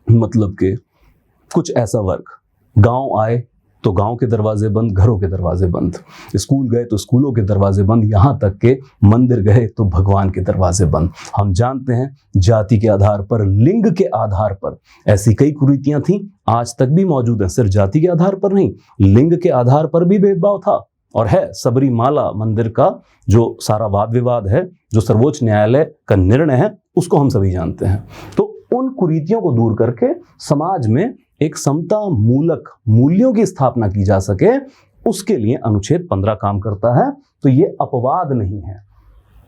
मतलब कि कुछ ऐसा वर्ग, गांव आए तो गांव के दरवाजे बंद, घरों के दरवाजे बंद, स्कूल गए तो स्कूलों के दरवाजे बंद, यहां तक के मंदिर गए तो भगवान के दरवाजे बंद। हम जानते हैं जाति के आधार पर, लिंग के आधार पर ऐसी कई कुरीतियां थीं, आज तक भी मौजूद हैं। सिर्फ जाति के आधार पर नहीं, लिंग के आधार पर भी भेदभाव था और है। सबरीमाला मंदिर का जो सारा वाद विवाद है, जो सर्वोच्च न्यायालय का निर्णय है, उसको हम सभी जानते हैं। तो उन कुरीतियों को दूर करके समाज में एक समता मूलक मूल्यों की स्थापना की जा सके, उसके लिए अनुच्छेद 15 काम करता है। तो ये अपवाद नहीं है,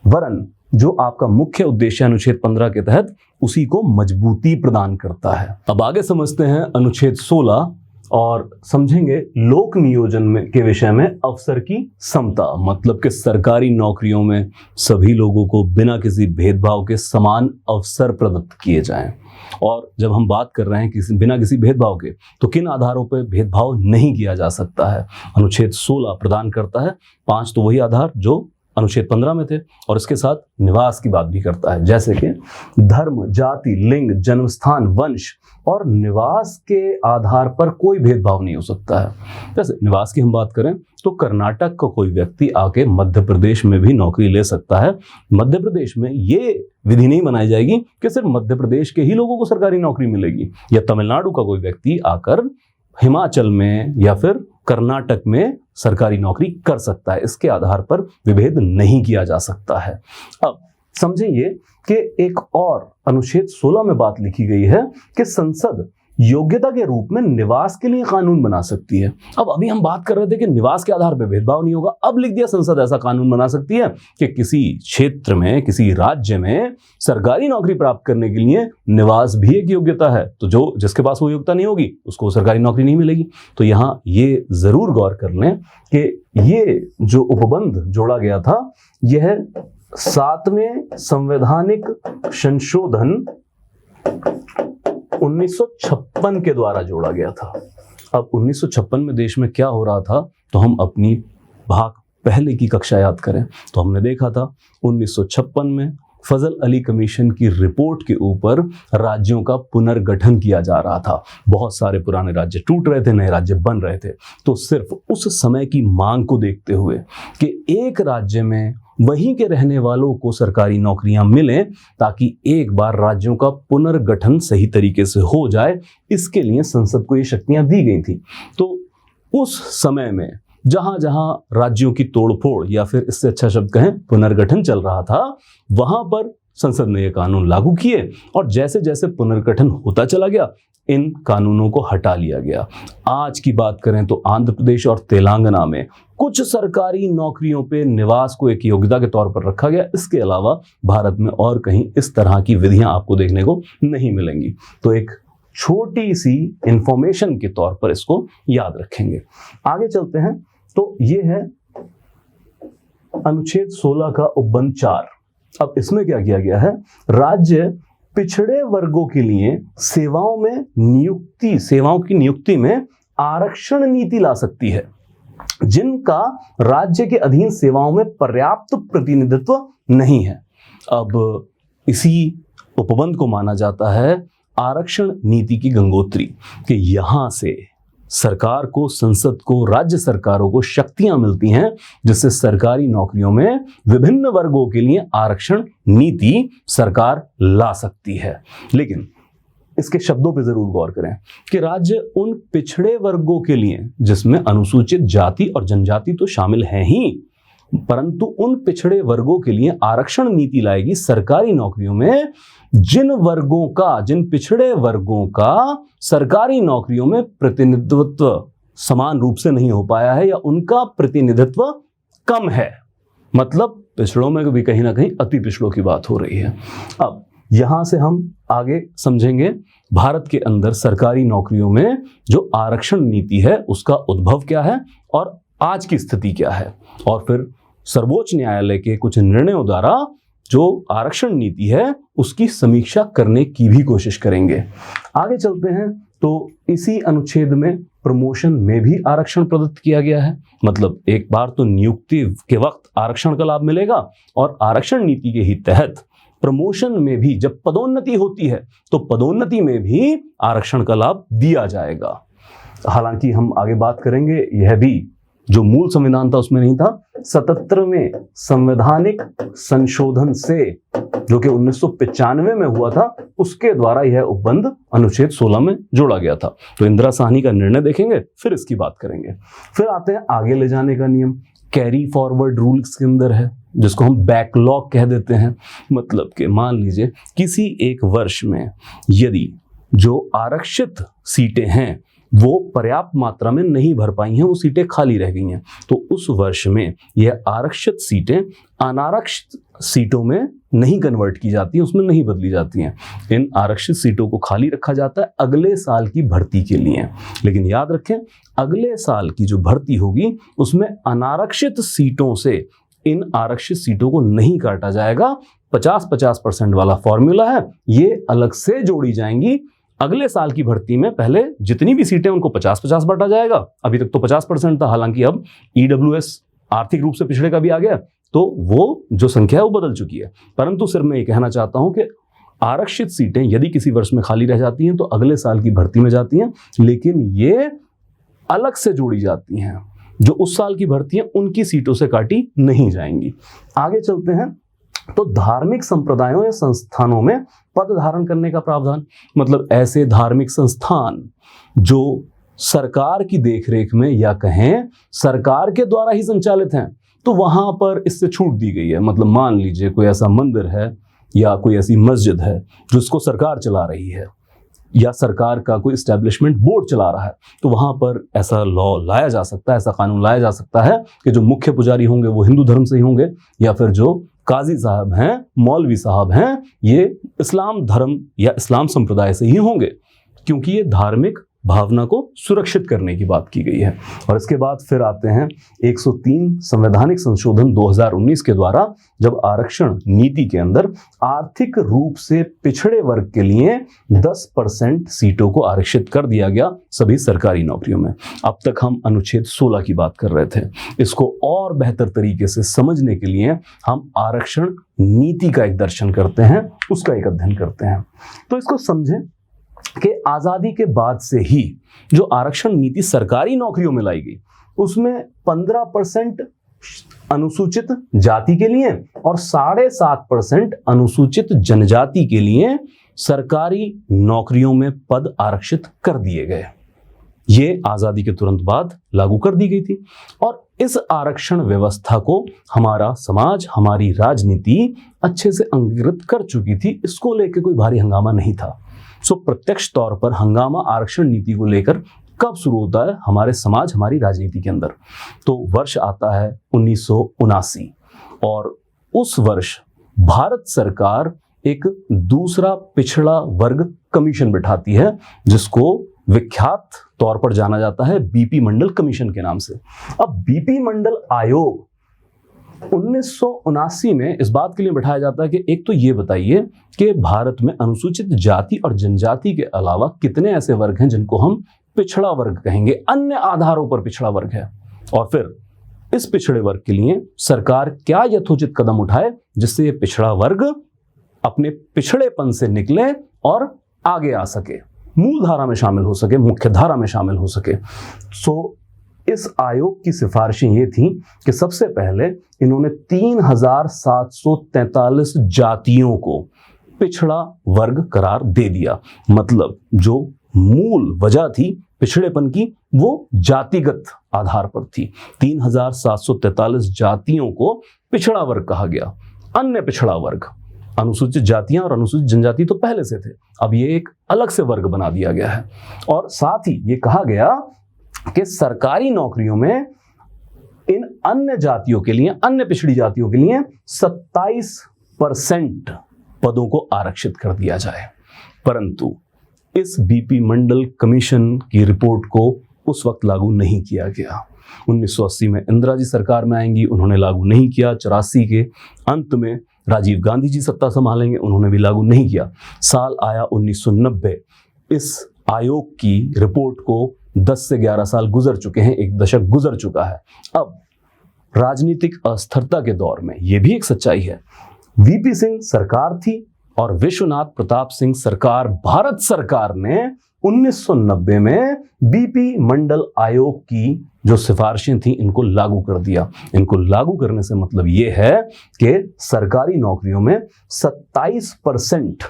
वरन जो आपका मुख्य उद्देश्य अनुच्छेद 15 के तहत, उसी को मजबूती प्रदान करता है। अब आगे समझते हैं अनुच्छेद 16 और समझेंगे लोक नियोजन में के विषय में अवसर की समता। मतलब कि सरकारी नौकरियों में सभी लोगों को बिना किसी भेदभाव के समान अवसर प्रदत्त किए जाएं। और जब हम बात कर रहे हैं बिना किसी भेदभाव के, तो किन आधारों पर भेदभाव नहीं किया जा सकता है, अनुच्छेद 16 प्रदान करता है। 5 तो वही आधार जो अनुच्छेद 15 में थे, और इसके साथ निवास की बात भी करता है, जैसे कि धर्म, जाति, लिंग, जन्मस्थान, वंश और निवास के आधार पर कोई भेदभाव नहीं हो सकता है। जैसे निवास की हम बात करें तो कर्नाटक का कोई व्यक्ति आके मध्य प्रदेश में भी नौकरी ले सकता है। मध्य प्रदेश में ये विधि नहीं बनाई जाएगी कि सिर्फ मध्य प्रदेश के ही लोगों को सरकारी नौकरी मिलेगी, या तमिलनाडु का कोई व्यक्ति आकर हिमाचल में या फिर कर्नाटक में सरकारी नौकरी कर सकता है। इसके आधार पर विभेद नहीं किया जा सकता है। अब समझें ये कि एक और अनुच्छेद 16 में बात लिखी गई है कि संसद योग्यता के रूप में निवास के लिए कानून बना सकती है। अब अभी हम बात कर रहे थे कि निवास के आधार पर भेदभाव नहीं होगा, अब लिख दिया संसद ऐसा कानून बना सकती है कि किसी क्षेत्र में, किसी राज्य में सरकारी नौकरी प्राप्त करने के लिए निवास भी एक योग्यता है। तो जो जिसके पास वो योग्यता नहीं होगी उसको सरकारी नौकरी नहीं मिलेगी। तो यहाँ ये जरूर गौर कर लें कि ये जो उपबंध जोड़ा गया था, यह 7वें संवैधानिक संशोधन 1956 के द्वारा जोड़ा गया था। अब 1956 में देश में क्या हो रहा था, तो हम अपनी भाग पहले की कक्षा याद करें तो हमने देखा था 1956 में फजल अली कमीशन की रिपोर्ट के ऊपर राज्यों का पुनर्गठन किया जा रहा था। बहुत सारे पुराने राज्य टूट रहे थे, नए राज्य बन रहे थे। तो सिर्फ उस समय की मांग को देखते हुए कि एक राज्य में वहीं के रहने वालों को सरकारी नौकरियां मिलें ताकि एक बार राज्यों का पुनर्गठन सही तरीके से हो जाए, इसके लिए संसद को ये शक्तियां दी गई थी। तो उस समय में जहां जहां राज्यों की तोड़फोड़ या फिर इससे अच्छा शब्द कहें पुनर्गठन चल रहा था, वहां पर संसद ने ये कानून लागू किए और जैसे जैसे पुनर्गठन होता चला गया इन कानूनों को हटा लिया गया। आज की बात करें तो आंध्र प्रदेश और तेलंगाना में कुछ सरकारी नौकरियों पे निवास को एक योग्यता के तौर पर रखा गया। इसके अलावा भारत में और कहीं इस तरह की विधियां आपको देखने को नहीं मिलेंगी। तो एक छोटी सी इंफॉर्मेशन के तौर पर इसको याद रखेंगे। आगे चलते हैं तो ये है अनुच्छेद 16 का उपबंध 4। अब इसमें क्या किया गया है, राज्य पिछड़े वर्गों के लिए सेवाओं की नियुक्ति में आरक्षण नीति ला सकती है जिनका राज्य के अधीन सेवाओं में पर्याप्त प्रतिनिधित्व नहीं है। अब इसी उपबंध को माना जाता है आरक्षण नीति की गंगोत्री कि यहां से सरकार को, संसद को, राज्य सरकारों को शक्तियां मिलती हैं जिससे सरकारी नौकरियों में विभिन्न वर्गों के लिए आरक्षण नीति सरकार ला सकती है। लेकिन इसके शब्दों पे जरूर गौर करें कि राज्य उन पिछड़े वर्गों के लिए, जिसमें अनुसूचित जाति और जनजाति तो शामिल हैं ही, परंतु उन पिछड़े वर्गों के लिए आरक्षण नीति लाएगी सरकारी नौकरियों में जिन पिछड़े वर्गों का सरकारी नौकरियों में प्रतिनिधित्व समान रूप से नहीं हो पाया है या उनका प्रतिनिधित्व कम है। मतलब पिछड़ों में भी कहीं ना कहीं अति पिछड़ों की बात हो रही है। अब यहां से हम आगे समझेंगे भारत के अंदर सरकारी नौकरियों में जो आरक्षण नीति है उसका उद्भव क्या है और आज की स्थिति क्या है, और फिर सर्वोच्च न्यायालय के कुछ निर्णयों द्वारा जो आरक्षण नीति है उसकी समीक्षा करने की भी कोशिश करेंगे। आगे चलते हैं तो इसी अनुच्छेद में प्रमोशन में भी आरक्षण प्रदत्त किया गया है। मतलब एक बार तो नियुक्ति के वक्त आरक्षण का लाभ मिलेगा और आरक्षण नीति के ही तहत प्रमोशन में भी जब पदोन्नति होती है तो पदोन्नति में भी आरक्षण का लाभ दिया जाएगा। हालांकि हम आगे बात करेंगे, यह भी जो मूल संविधान था उसमें नहीं था, 77वें संवैधानिक संशोधन से जो कि 1995 में हुआ था उसके द्वारा यह उपबंध अनुच्छेद 16 में जोड़ा गया था। तो इंदिरा साहनी का निर्णय देखेंगे फिर इसकी बात करेंगे। फिर आते हैं आगे ले जाने का नियम, कैरी फॉरवर्ड रूल्स के अंदर है जिसको हम बैकलॉग कह देते हैं। मतलब कि मान लीजिए किसी एक वर्ष में यदि जो आरक्षित सीटें हैं वो पर्याप्त मात्रा में नहीं भर पाई हैं, वो सीटें खाली रह गई हैं, तो उस वर्ष में यह आरक्षित सीटें अनारक्षित सीटों में नहीं कन्वर्ट की जाती हैं, उसमें नहीं बदली जाती हैं। इन आरक्षित सीटों को खाली रखा जाता है अगले साल की भर्ती के लिए। लेकिन याद रखें अगले साल की जो भर्ती होगी उसमें अनारक्षित सीटों से इन आरक्षित सीटों को नहीं काटा जाएगा। 50-50% वाला फॉर्मूला है, ये अलग से जोड़ी जाएंगी। अगले साल की भर्ती में पहले जितनी भी सीटें उनको 50-50 बांटा जाएगा। अभी तक तो 50% था, हालांकि अब EWS आर्थिक रूप से पिछड़े का भी आ गया तो वो जो संख्या है वो बदल चुकी है। परंतु सिर्फ मैं ये कहना चाहता हूं कि आरक्षित सीटें यदि किसी वर्ष में खाली रह जाती हैं तो अगले साल की भर्ती में जाती हैं, लेकिन ये अलग से जोड़ी जाती हैं। जो उस साल की भर्ती है उनकी सीटों से काटी नहीं जाएंगी। आगे चलते हैं तो धार्मिक संप्रदायों या संस्थानों में पद धारण करने का प्रावधान। मतलब ऐसे धार्मिक संस्थान जो सरकार की देखरेख में या कहें सरकार के द्वारा ही संचालित हैं तो वहां पर इससे छूट दी गई है। मतलब मान लीजिए कोई ऐसा मंदिर है या कोई ऐसी मस्जिद है जिसको सरकार चला रही है या सरकार का कोई एस्टेब्लिशमेंट बोर्ड चला रहा है, तो वहां पर ऐसा लॉ लाया जा सकता है, ऐसा कानून लाया जा सकता है कि जो मुख्य पुजारी होंगे वो हिंदू धर्म से ही होंगे या फिर जो काजी साहब हैं, मौलवी साहब हैं, ये इस्लाम धर्म या इस्लाम संप्रदाय से ही होंगे, क्योंकि ये धार्मिक भावना को सुरक्षित करने की बात की गई है। और इसके बाद फिर आते हैं 103 संवैधानिक संशोधन 2019 के द्वारा, जब आरक्षण नीति के अंदर आर्थिक रूप से पिछड़े वर्ग के लिए 10% सीटों को आरक्षित कर दिया गया सभी सरकारी नौकरियों में। अब तक हम अनुच्छेद 16 की बात कर रहे थे। इसको और बेहतर तरीके से समझने के लिए हम आरक्षण नीति का एक दर्शन करते हैं, उसका एक अध्ययन करते हैं। तो इसको समझें कि आजादी के बाद से ही जो आरक्षण नीति सरकारी नौकरियों में लाई गई, उसमें 15% अनुसूचित जाति के लिए और 7.5% अनुसूचित जनजाति के लिए सरकारी नौकरियों में पद आरक्षित कर दिए गए। ये आजादी के तुरंत बाद लागू कर दी गई थी और इस आरक्षण व्यवस्था को हमारा समाज, हमारी राजनीति अच्छे से अंगीकृत कर चुकी थी। इसको लेकर कोई भारी हंगामा नहीं था। सो प्रत्यक्ष तौर पर हंगामा आरक्षण नीति को लेकर कब शुरू होता है हमारे समाज, हमारी राजनीति के अंदर? तो वर्ष आता है 1979 और उस वर्ष भारत सरकार एक दूसरा पिछड़ा वर्ग कमीशन बिठाती है, जिसको विख्यात तौर पर जाना जाता है बीपी मंडल कमीशन के नाम से। अब बीपी मंडल आयोग 1979 में इस बात के लिए बिठाया जाता है कि एक तो ये बताइए कि भारत में अनुसूचित जाति और जनजाति के अलावा कितने ऐसे वर्ग हैं जिनको हम पिछड़ा वर्ग कहेंगे, अन्य आधारों पर पिछड़ा वर्ग है, और फिर इस पिछड़े वर्ग के लिए सरकार क्या यथोचित कदम उठाए जिससे ये पिछड़ा वर्ग अपने पिछड़ेपन से निकले और आगे आ सके, मूल धारा में शामिल हो सके, मुख्य धारा में शामिल हो सके। सो इस आयोग की सिफारिशें ये थी कि सबसे पहले इन्होंने 3743 जातियों को पिछड़ा वर्ग करार दे दिया। मतलब जो मूल वजह थी पिछड़ेपन की, वो जातिगत आधार पर थी। 3743 जातियों को पिछड़ा वर्ग कहा गया। अन्य पिछड़ा वर्ग, अनुसूचित जातियां और अनुसूचित जनजाति तो पहले से थे, अब ये एक अलग से वर्ग बना दिया गया है। और साथ ही ये कहा गया कि सरकारी नौकरियों में इन अन्य जातियों के लिए, अन्य पिछड़ी जातियों के लिए 27% पदों को आरक्षित कर दिया जाए। परंतु इस बीपी मंडल कमीशन की रिपोर्ट को उस वक्त लागू नहीं किया गया। 1980 में इंदिरा जी सरकार में आएंगी, उन्होंने लागू नहीं किया। 84 के अंत में राजीव गांधी जी सत्ता संभालेंगे, उन्होंने भी लागू नहीं किया। साल आया 1990। इस आयोग की रिपोर्ट को 10 से 11 साल गुजर चुके हैं, एक दशक गुजर चुका है। अब राजनीतिक अस्थिरता के दौर में यह भी एक सच्चाई है, वीपी सिंह सरकार थी और विश्वनाथ प्रताप सिंह सरकार, भारत सरकार ने 1990 में बीपी मंडल आयोग की जो सिफारिशें थी इनको लागू कर दिया। इनको लागू करने से मतलब ये है कि सरकारी नौकरियों में 27%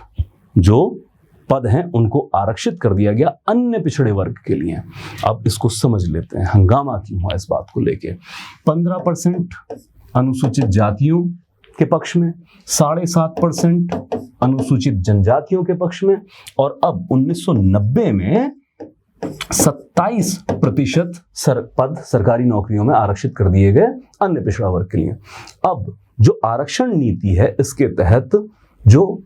जो पद हैं उनको आरक्षित कर दिया गया अन्य पिछड़े वर्ग के लिए। अब इसको समझ लेते हैं, हंगामा क्यों हुआ इस बात को लेके। 15% अनुसूचित जातियों के पक्ष में, 7.5% अनुसूचित जनजातियों के पक्ष में, और अब 1990 में 27% पद सरकारी नौकरियों में आरक्षित कर दिए गए अन्य पिछड़ा वर्ग के लिए। अब जो आरक्षण नीति है, इसके तहत जो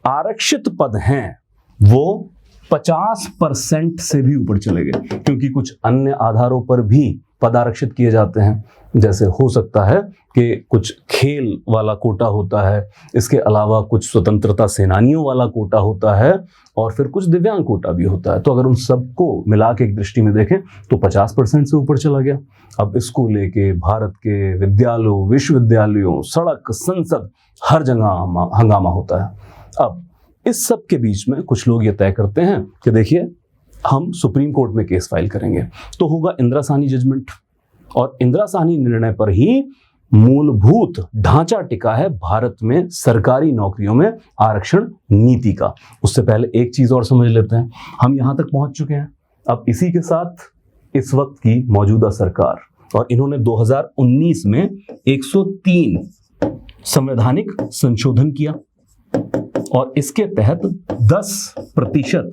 आरक्षित पद हैं वो 50% से भी ऊपर चले गए, क्योंकि कुछ अन्य आधारों पर भी पद आरक्षित किए जाते हैं। जैसे हो सकता है कि कुछ खेल वाला कोटा होता है, इसके अलावा कुछ स्वतंत्रता सेनानियों वाला कोटा होता है, और फिर कुछ दिव्यांग कोटा भी होता है। तो अगर उन सबको मिला के एक दृष्टि में देखें तो 50% से ऊपर चला गया। अब इसको लेके भारत के विद्यालयों, विश्वविद्यालयों, सड़क, संसद, हर जगह हंगामा होता है। अब इस सब के बीच में कुछ लोग ये तय करते हैं कि देखिए हम सुप्रीम कोर्ट में केस फाइल करेंगे, तो होगा इंदिरा साहनी जजमेंट, और इंदिरा साहनी निर्णय पर ही मूलभूत ढांचा टिका है भारत में सरकारी नौकरियों में आरक्षण नीति का। उससे पहले एक चीज और समझ लेते हैं, हम यहां तक पहुंच चुके हैं। अब इसी के साथ इस वक्त की मौजूदा सरकार, और इन्होंने 2019 में 103 संवैधानिक संशोधन किया और इसके तहत 10%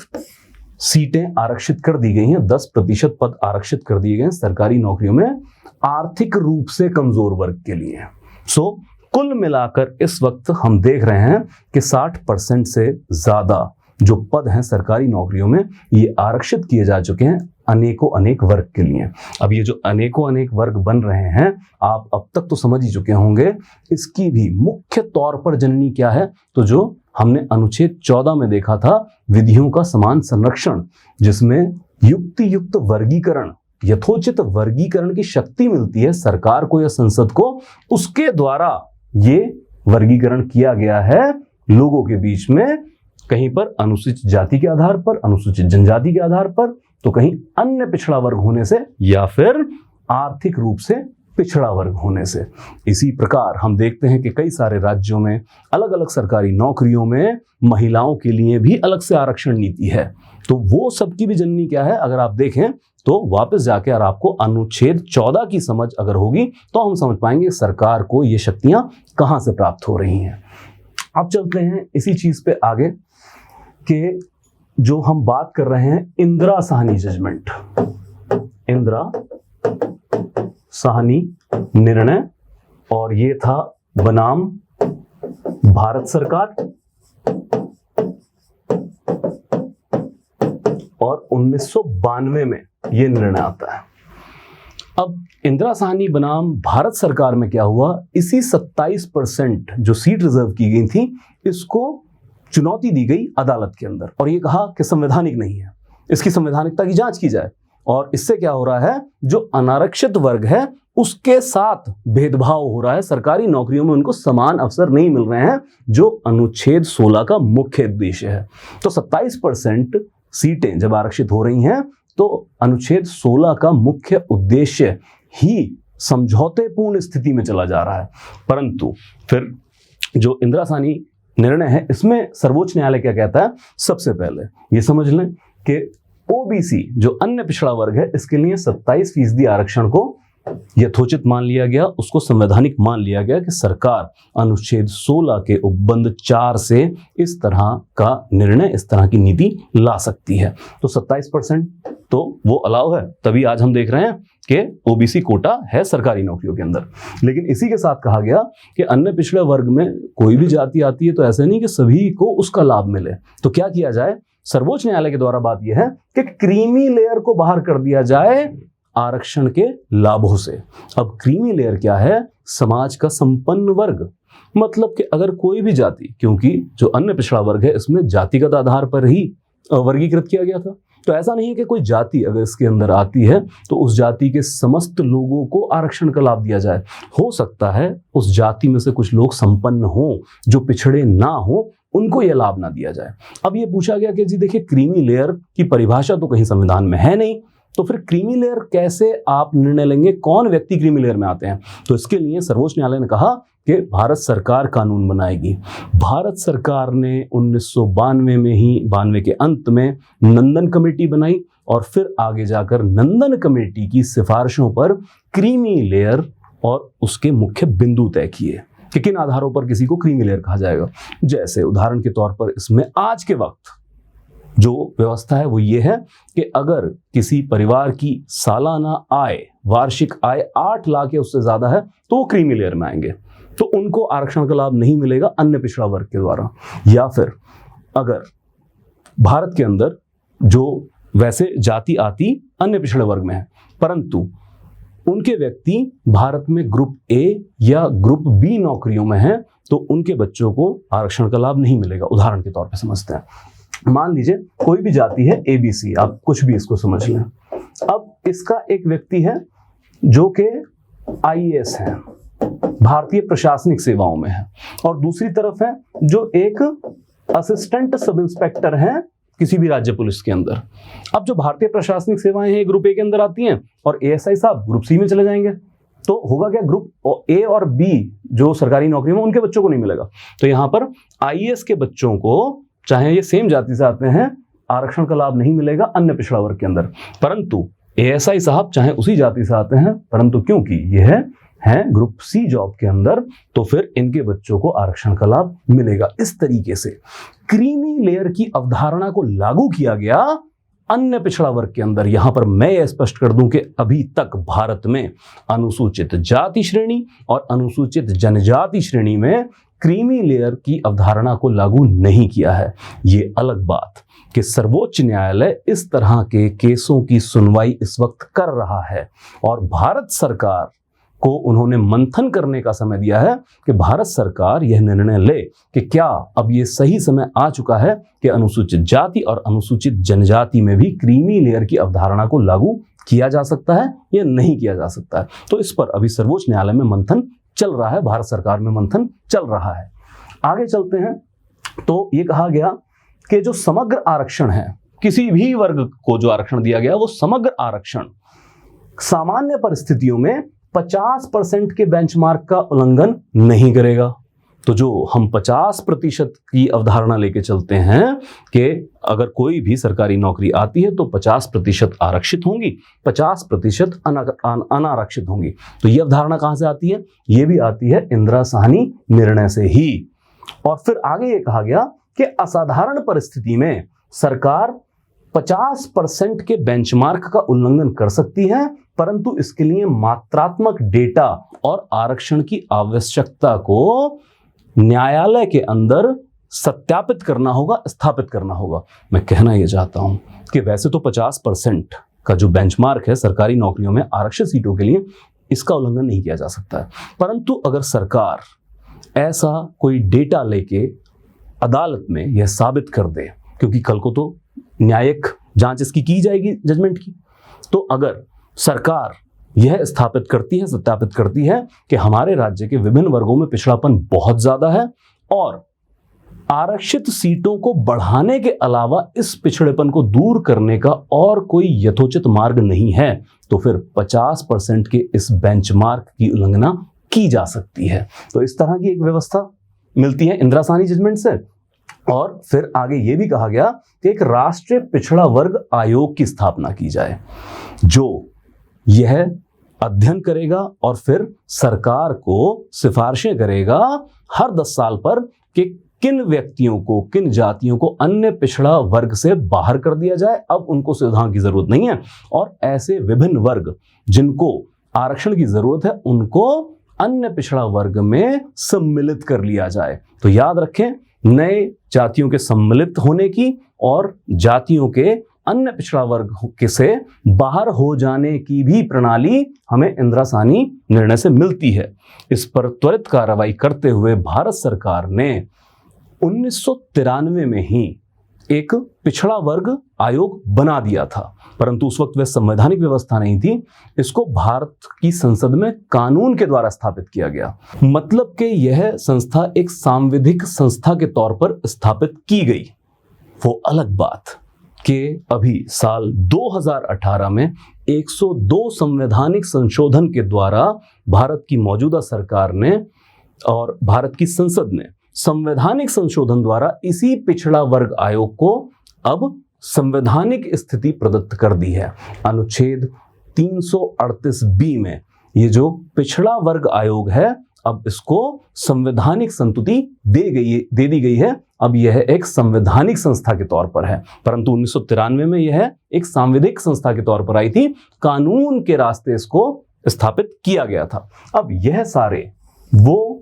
सीटें आरक्षित कर दी गई हैं, 10% पद आरक्षित कर दिए गए हैं सरकारी नौकरियों में आर्थिक रूप से कमजोर वर्ग के लिए। सो कुल मिलाकर इस वक्त हम देख रहे हैं कि 60% से ज्यादा जो पद हैं सरकारी नौकरियों में, ये आरक्षित किए जा चुके हैं अनेकों अनेक वर्ग के लिए। अब ये जो अनेकों अनेक वर्ग बन रहे हैं, आप अब तक तो समझ ही चुके होंगे, इसकी भी मुख्य तौर पर जननी क्या है, तो जो हमने अनुच्छेद 14 में देखा था, विधियों का समान संरक्षण, जिसमें युक्ति युक्त वर्गीकरण, यथोचित वर्गीकरण की शक्ति मिलती है सरकार को या संसद को, उसके द्वारा ये वर्गीकरण किया गया है लोगों के बीच में, कहीं पर अनुसूचित जाति के आधार पर, अनुसूचित जनजाति के आधार पर, तो कहीं अन्य पिछड़ा वर्ग होने से, या फिर आर्थिक रूप से पिछड़ा वर्ग होने से। इसी प्रकार हम देखते हैं कि कई सारे राज्यों में अलग अलग सरकारी नौकरियों में महिलाओं के लिए भी अलग से आरक्षण नीति है। तो वो सबकी भी जननी क्या है, अगर आप देखें तो वापस जाके और आपको अनुच्छेद 14 की समझ अगर होगी तो हम समझ पाएंगे सरकार को ये शक्तियां कहां से प्राप्त हो रही हैं। अब चलते हैं इसी चीज पे आगे कि जो हम बात कर रहे हैं इंदिरा साहनी जजमेंट, इंदिरा साहनी निर्णय, और ये था बनाम भारत सरकार, और 1992 में ये निर्णय आता है। अब इंदिरा साहनी बनाम भारत सरकार में क्या हुआ, इसी 27% जो सीट रिजर्व की गई थी, इसको चुनौती दी गई अदालत के अंदर, और ये कहा कि संवैधानिक नहीं है, इसकी संवैधानिकता की जांच की जाए। और इससे क्या हो रहा है, जो अनारक्षित वर्ग है उसके साथ भेदभाव हो रहा है, सरकारी नौकरियों में उनको समान अवसर नहीं मिल रहे हैं, जो अनुच्छेद 16 का मुख्य उद्देश्य है। तो 27% सीटें जब आरक्षित हो रही हैं, तो अनुच्छेद 16 का मुख्य उद्देश्य ही समझौतेपूर्ण स्थिति में चला जा रहा है। परंतु फिर जो इंदिरा साहनी निर्णय है, इसमें सर्वोच्च न्यायालय क्या कहता है, सबसे पहले ये समझ लें कि ओबीसी जो अन्य पिछड़ा वर्ग है, इसके लिए 27% आरक्षण को यथोचित मान लिया गया, उसको संवैधानिक मान लिया गया कि सरकार अनुच्छेद 16 के उपबंध 4 से इस तरह का निर्णय, इस तरह की नीति ला सकती है। तो 27% तो वो अलाउ है, तभी आज हम देख रहे हैं कि ओबीसी कोटा है सरकारी नौकरियों के अंदर। लेकिन इसी के साथ कहा गया कि अन्य पिछड़े वर्ग में कोई भी जाति आती है तो ऐसा नहीं कि सभी को उसका लाभ मिले, तो क्या किया जाए, सर्वोच्च न्यायालय के द्वारा बात यह है कि क्रीमी लेयर को बाहर कर दिया जाए आरक्षण के लाभों से। अब क्रीमी लेयर क्या है, समाज का संपन्न वर्ग, मतलब कि अगर कोई भी जाति, क्योंकि जो अन्य पिछड़ा वर्ग है इसमें जातिगत आधार पर ही वर्गीकृत किया गया था, तो ऐसा नहीं है कि कोई जाति अगर इसके अंदर आती है तो उस जाति के समस्त लोगों को आरक्षण का लाभ दिया जाए। हो सकता है उस जाति में से कुछ लोग संपन्न हों, जो पिछड़े ना हो, उनको यह लाभ ना दिया जाए। अब ये पूछा गया कि जी देखिए, क्रीमी लेयर की परिभाषा तो कहीं संविधान में है नहीं, तो फिर क्रीमी लेयर कैसे आप निर्णय लेंगे, कौन व्यक्ति क्रीमी लेयर में आते हैं। तो इसके लिए सर्वोच्च न्यायालय ने कहा कि भारत सरकार कानून बनाएगी। भारत सरकार ने 1992 में ही, 92 के अंत में नंदन कमेटी बनाई, और फिर आगे जाकर नंदन कमेटी की सिफारिशों पर क्रीमी लेयर और उसके मुख्य बिंदु तय किए कि किन आधारों पर किसी को क्रीमी लेयर कहा जाएगा। जैसे उदाहरण के तौर पर इसमें आज के वक्त जो व्यवस्था है वो ये है कि अगर किसी परिवार की सालाना आय, वार्षिक आय 8 लाख या उससे ज्यादा है तो वो क्रीमी लेयर में आएंगे, तो उनको आरक्षण का लाभ नहीं मिलेगा अन्य पिछड़ा वर्ग के द्वारा। या फिर अगर भारत के अंदर जो वैसे जाति आती अन्य पिछड़े वर्ग में है, परंतु उनके व्यक्ति भारत में ग्रुप ए या ग्रुप बी नौकरियों में हैं, तो उनके बच्चों को आरक्षण का लाभ नहीं मिलेगा। उदाहरण के तौर पर समझते हैं, मान लीजिए कोई भी जाति है एबीसी, आप कुछ भी इसको समझ लें। अब इसका एक व्यक्ति है जो कि आईएएस है, भारतीय प्रशासनिक सेवाओं में है, और दूसरी तरफ है जो एक असिस्टेंट सब इंस्पेक्टर है किसी भी राज्य पुलिस के अंदर। अब जो भारतीय प्रशासनिक सेवाएं हैं ग्रुप ए के अंदर आती हैं, और एएसआई साहब ग्रुप सी में चले जाएंगे, तो होगा क्या, ग्रुप ए और बी जो सरकारी नौकरी में उनके बच्चों को नहीं मिलेगा। तो यहां पर आईएएस के बच्चों को, चाहे ये सेम जाति से आते हैं, आरक्षण का लाभ नहीं मिलेगा अन्य पिछड़ा वर्ग के अंदर। परंतु एएसआई साहब चाहे उसी जाति से आते हैं, परंतु क्योंकि यह है ग्रुप सी जॉब के अंदर, तो फिर इनके बच्चों को आरक्षण का लाभ मिलेगा। इस तरीके से क्रीमी लेयर की अवधारणा को लागू किया गया अन्य पिछड़ा वर्ग के अंदर। यहां पर मैं यह स्पष्ट कर दूं कि अभी तक भारत में अनुसूचित जाति श्रेणी और अनुसूचित जनजाति श्रेणी में क्रीमी लेयर की अवधारणा को लागू नहीं किया है। ये अलग बात कि सर्वोच्च न्यायालय इस तरह के केसों की सुनवाई इस वक्त कर रहा है और भारत सरकार को उन्होंने मंथन करने का समय दिया है कि भारत सरकार यह निर्णय ले कि क्या अब ये सही समय आ चुका है कि अनुसूचित जाति और अनुसूचित जनजाति में भी क्रीमी लेयर की अवधारणा को लागू किया जा सकता है या नहीं किया जा सकता है। तो इस पर अभी सर्वोच्च न्यायालय में मंथन चल रहा है, भारत सरकार में मंथन चल रहा है। आगे चलते हैं तो ये कहा गया कि जो समग्र आरक्षण है, किसी भी वर्ग को जो आरक्षण दिया गया वो समग्र आरक्षण सामान्य परिस्थितियों में 50% के बेंचमार्क का उल्लंघन नहीं करेगा। तो जो हम 50% की अवधारणा लेके चलते हैं कि अगर कोई भी सरकारी नौकरी आती है तो 50% आरक्षित होंगी, 50% अनारक्षित होंगी। तो ये अवधारणा कहां से आती है? ये भी आती है इंदिरा साहनी निर्णय से ही। और फिर आगे ये कहा गया कि असाधारण परिस्थिति में सरकार 50% के बेंचमार्क का उल्लंघन कर सकती है, परंतु इसके लिए मात्रात्मक डेटा और आरक्षण की आवश्यकता को न्यायालय के अंदर सत्यापित करना होगा, स्थापित करना होगा। मैं कहना यह चाहता हूं कि वैसे तो 50% का जो बेंचमार्क है सरकारी नौकरियों में आरक्षित सीटों के लिए, इसका उल्लंघन नहीं किया जा सकता है। परंतु अगर सरकार ऐसा कोई डेटा लेके अदालत में यह साबित कर दे, क्योंकि कल को तो न्यायिक जांच इसकी की जाएगी जजमेंट की, तो अगर सरकार यह स्थापित करती है, सत्यापित करती है कि हमारे राज्य के विभिन्न वर्गों में पिछड़ापन बहुत ज्यादा है और आरक्षित सीटों को बढ़ाने के अलावा इस पिछड़ेपन को दूर करने का और कोई यथोचित मार्ग नहीं है, तो फिर 50% के इस बेंचमार्क की उल्लंघना की जा सकती है। तो इस तरह की एक व्यवस्था मिलती है इंदिरा साहनी जजमेंट से। और फिर आगे यह भी कहा गया कि एक राष्ट्रीय पिछड़ा वर्ग आयोग की स्थापना की जाए, जो यह अध्ययन करेगा और फिर सरकार को सिफारिशें करेगा हर 10 साल पर कि किन व्यक्तियों को, किन जातियों को अन्य पिछड़ा वर्ग से बाहर कर दिया जाए, अब उनको सुविधाओं की जरूरत नहीं है, और ऐसे विभिन्न वर्ग जिनको आरक्षण की जरूरत है उनको अन्य पिछड़ा वर्ग में सम्मिलित कर लिया जाए। तो याद रखें, नए जातियों के सम्मिलित होने की और जातियों के अन्य पिछड़ा वर्ग के से बाहर हो जाने की भी प्रणाली हमें इंदिरा साहनी निर्णय से मिलती है। इस पर त्वरित कार्रवाई करते हुए भारत सरकार ने 1993 में ही एक पिछड़ा वर्ग आयोग बना दिया था, परंतु उस वक्त वह संवैधानिक व्यवस्था नहीं थी। इसको भारत की संसद में कानून के द्वारा स्थापित किया गया, मतलब कि यह संस्था एक सांविधिक संस्था के तौर पर स्थापित की गई। वो अलग बात कि अभी साल 2018 में 102 संवैधानिक संशोधन के द्वारा भारत की मौजूदा सरकार ने और भारत की संसद ने संवैधानिक संशोधन द्वारा इसी पिछड़ा वर्ग आयोग को अब संवैधानिक स्थिति प्रदत्त कर दी है। अनुच्छेद 338B में ये जो पिछड़ा वर्ग आयोग है, अब इसको संवैधानिक संतुति दे दी गई है। अब यह एक संवैधानिक संस्था के तौर पर है, परंतु 1993 में यह एक सांविधिक संस्था के तौर पर आई थी। कानून के रास्ते इसको स्थापित किया गया था। अब यह सारे वो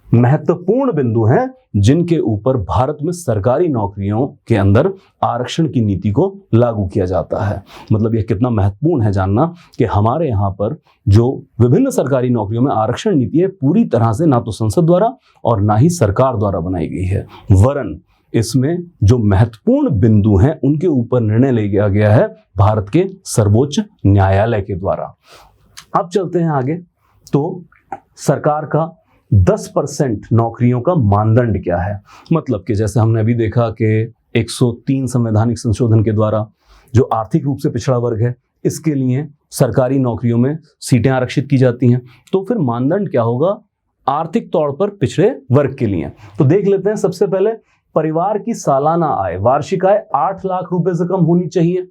महत्वपूर्ण बिंदु हैं जिनके ऊपर भारत में सरकारी नौकरियों के अंदर आरक्षण की नीति को लागू किया जाता है। मतलब यह कितना महत्वपूर्ण है जानना कि हमारे यहाँ पर जो विभिन्न सरकारी नौकरियों में आरक्षण नीति है, पूरी तरह से ना तो संसद द्वारा और ना ही सरकार द्वारा बनाई गई है, वरन इसमें जो महत्वपूर्ण बिंदु हैं उनके ऊपर निर्णय लिया गया है भारत के सर्वोच्च न्यायालय के द्वारा। अब चलते हैं आगे। तो सरकार का 10% नौकरियों का मानदंड क्या है? मतलब कि जैसे हमने अभी देखा कि 103 संवैधानिक संशोधन के द्वारा जो आर्थिक रूप से पिछड़ा वर्ग है, इसके लिए सरकारी नौकरियों में सीटें आरक्षित की जाती हैं। तो फिर मानदंड क्या होगा आर्थिक तौर पर पिछड़े वर्ग के लिए? तो देख लेते हैं। सबसे पहले, परिवार की सालाना आय, वार्षिक आय 8 लाख रुपए से कम होनी चाहिए।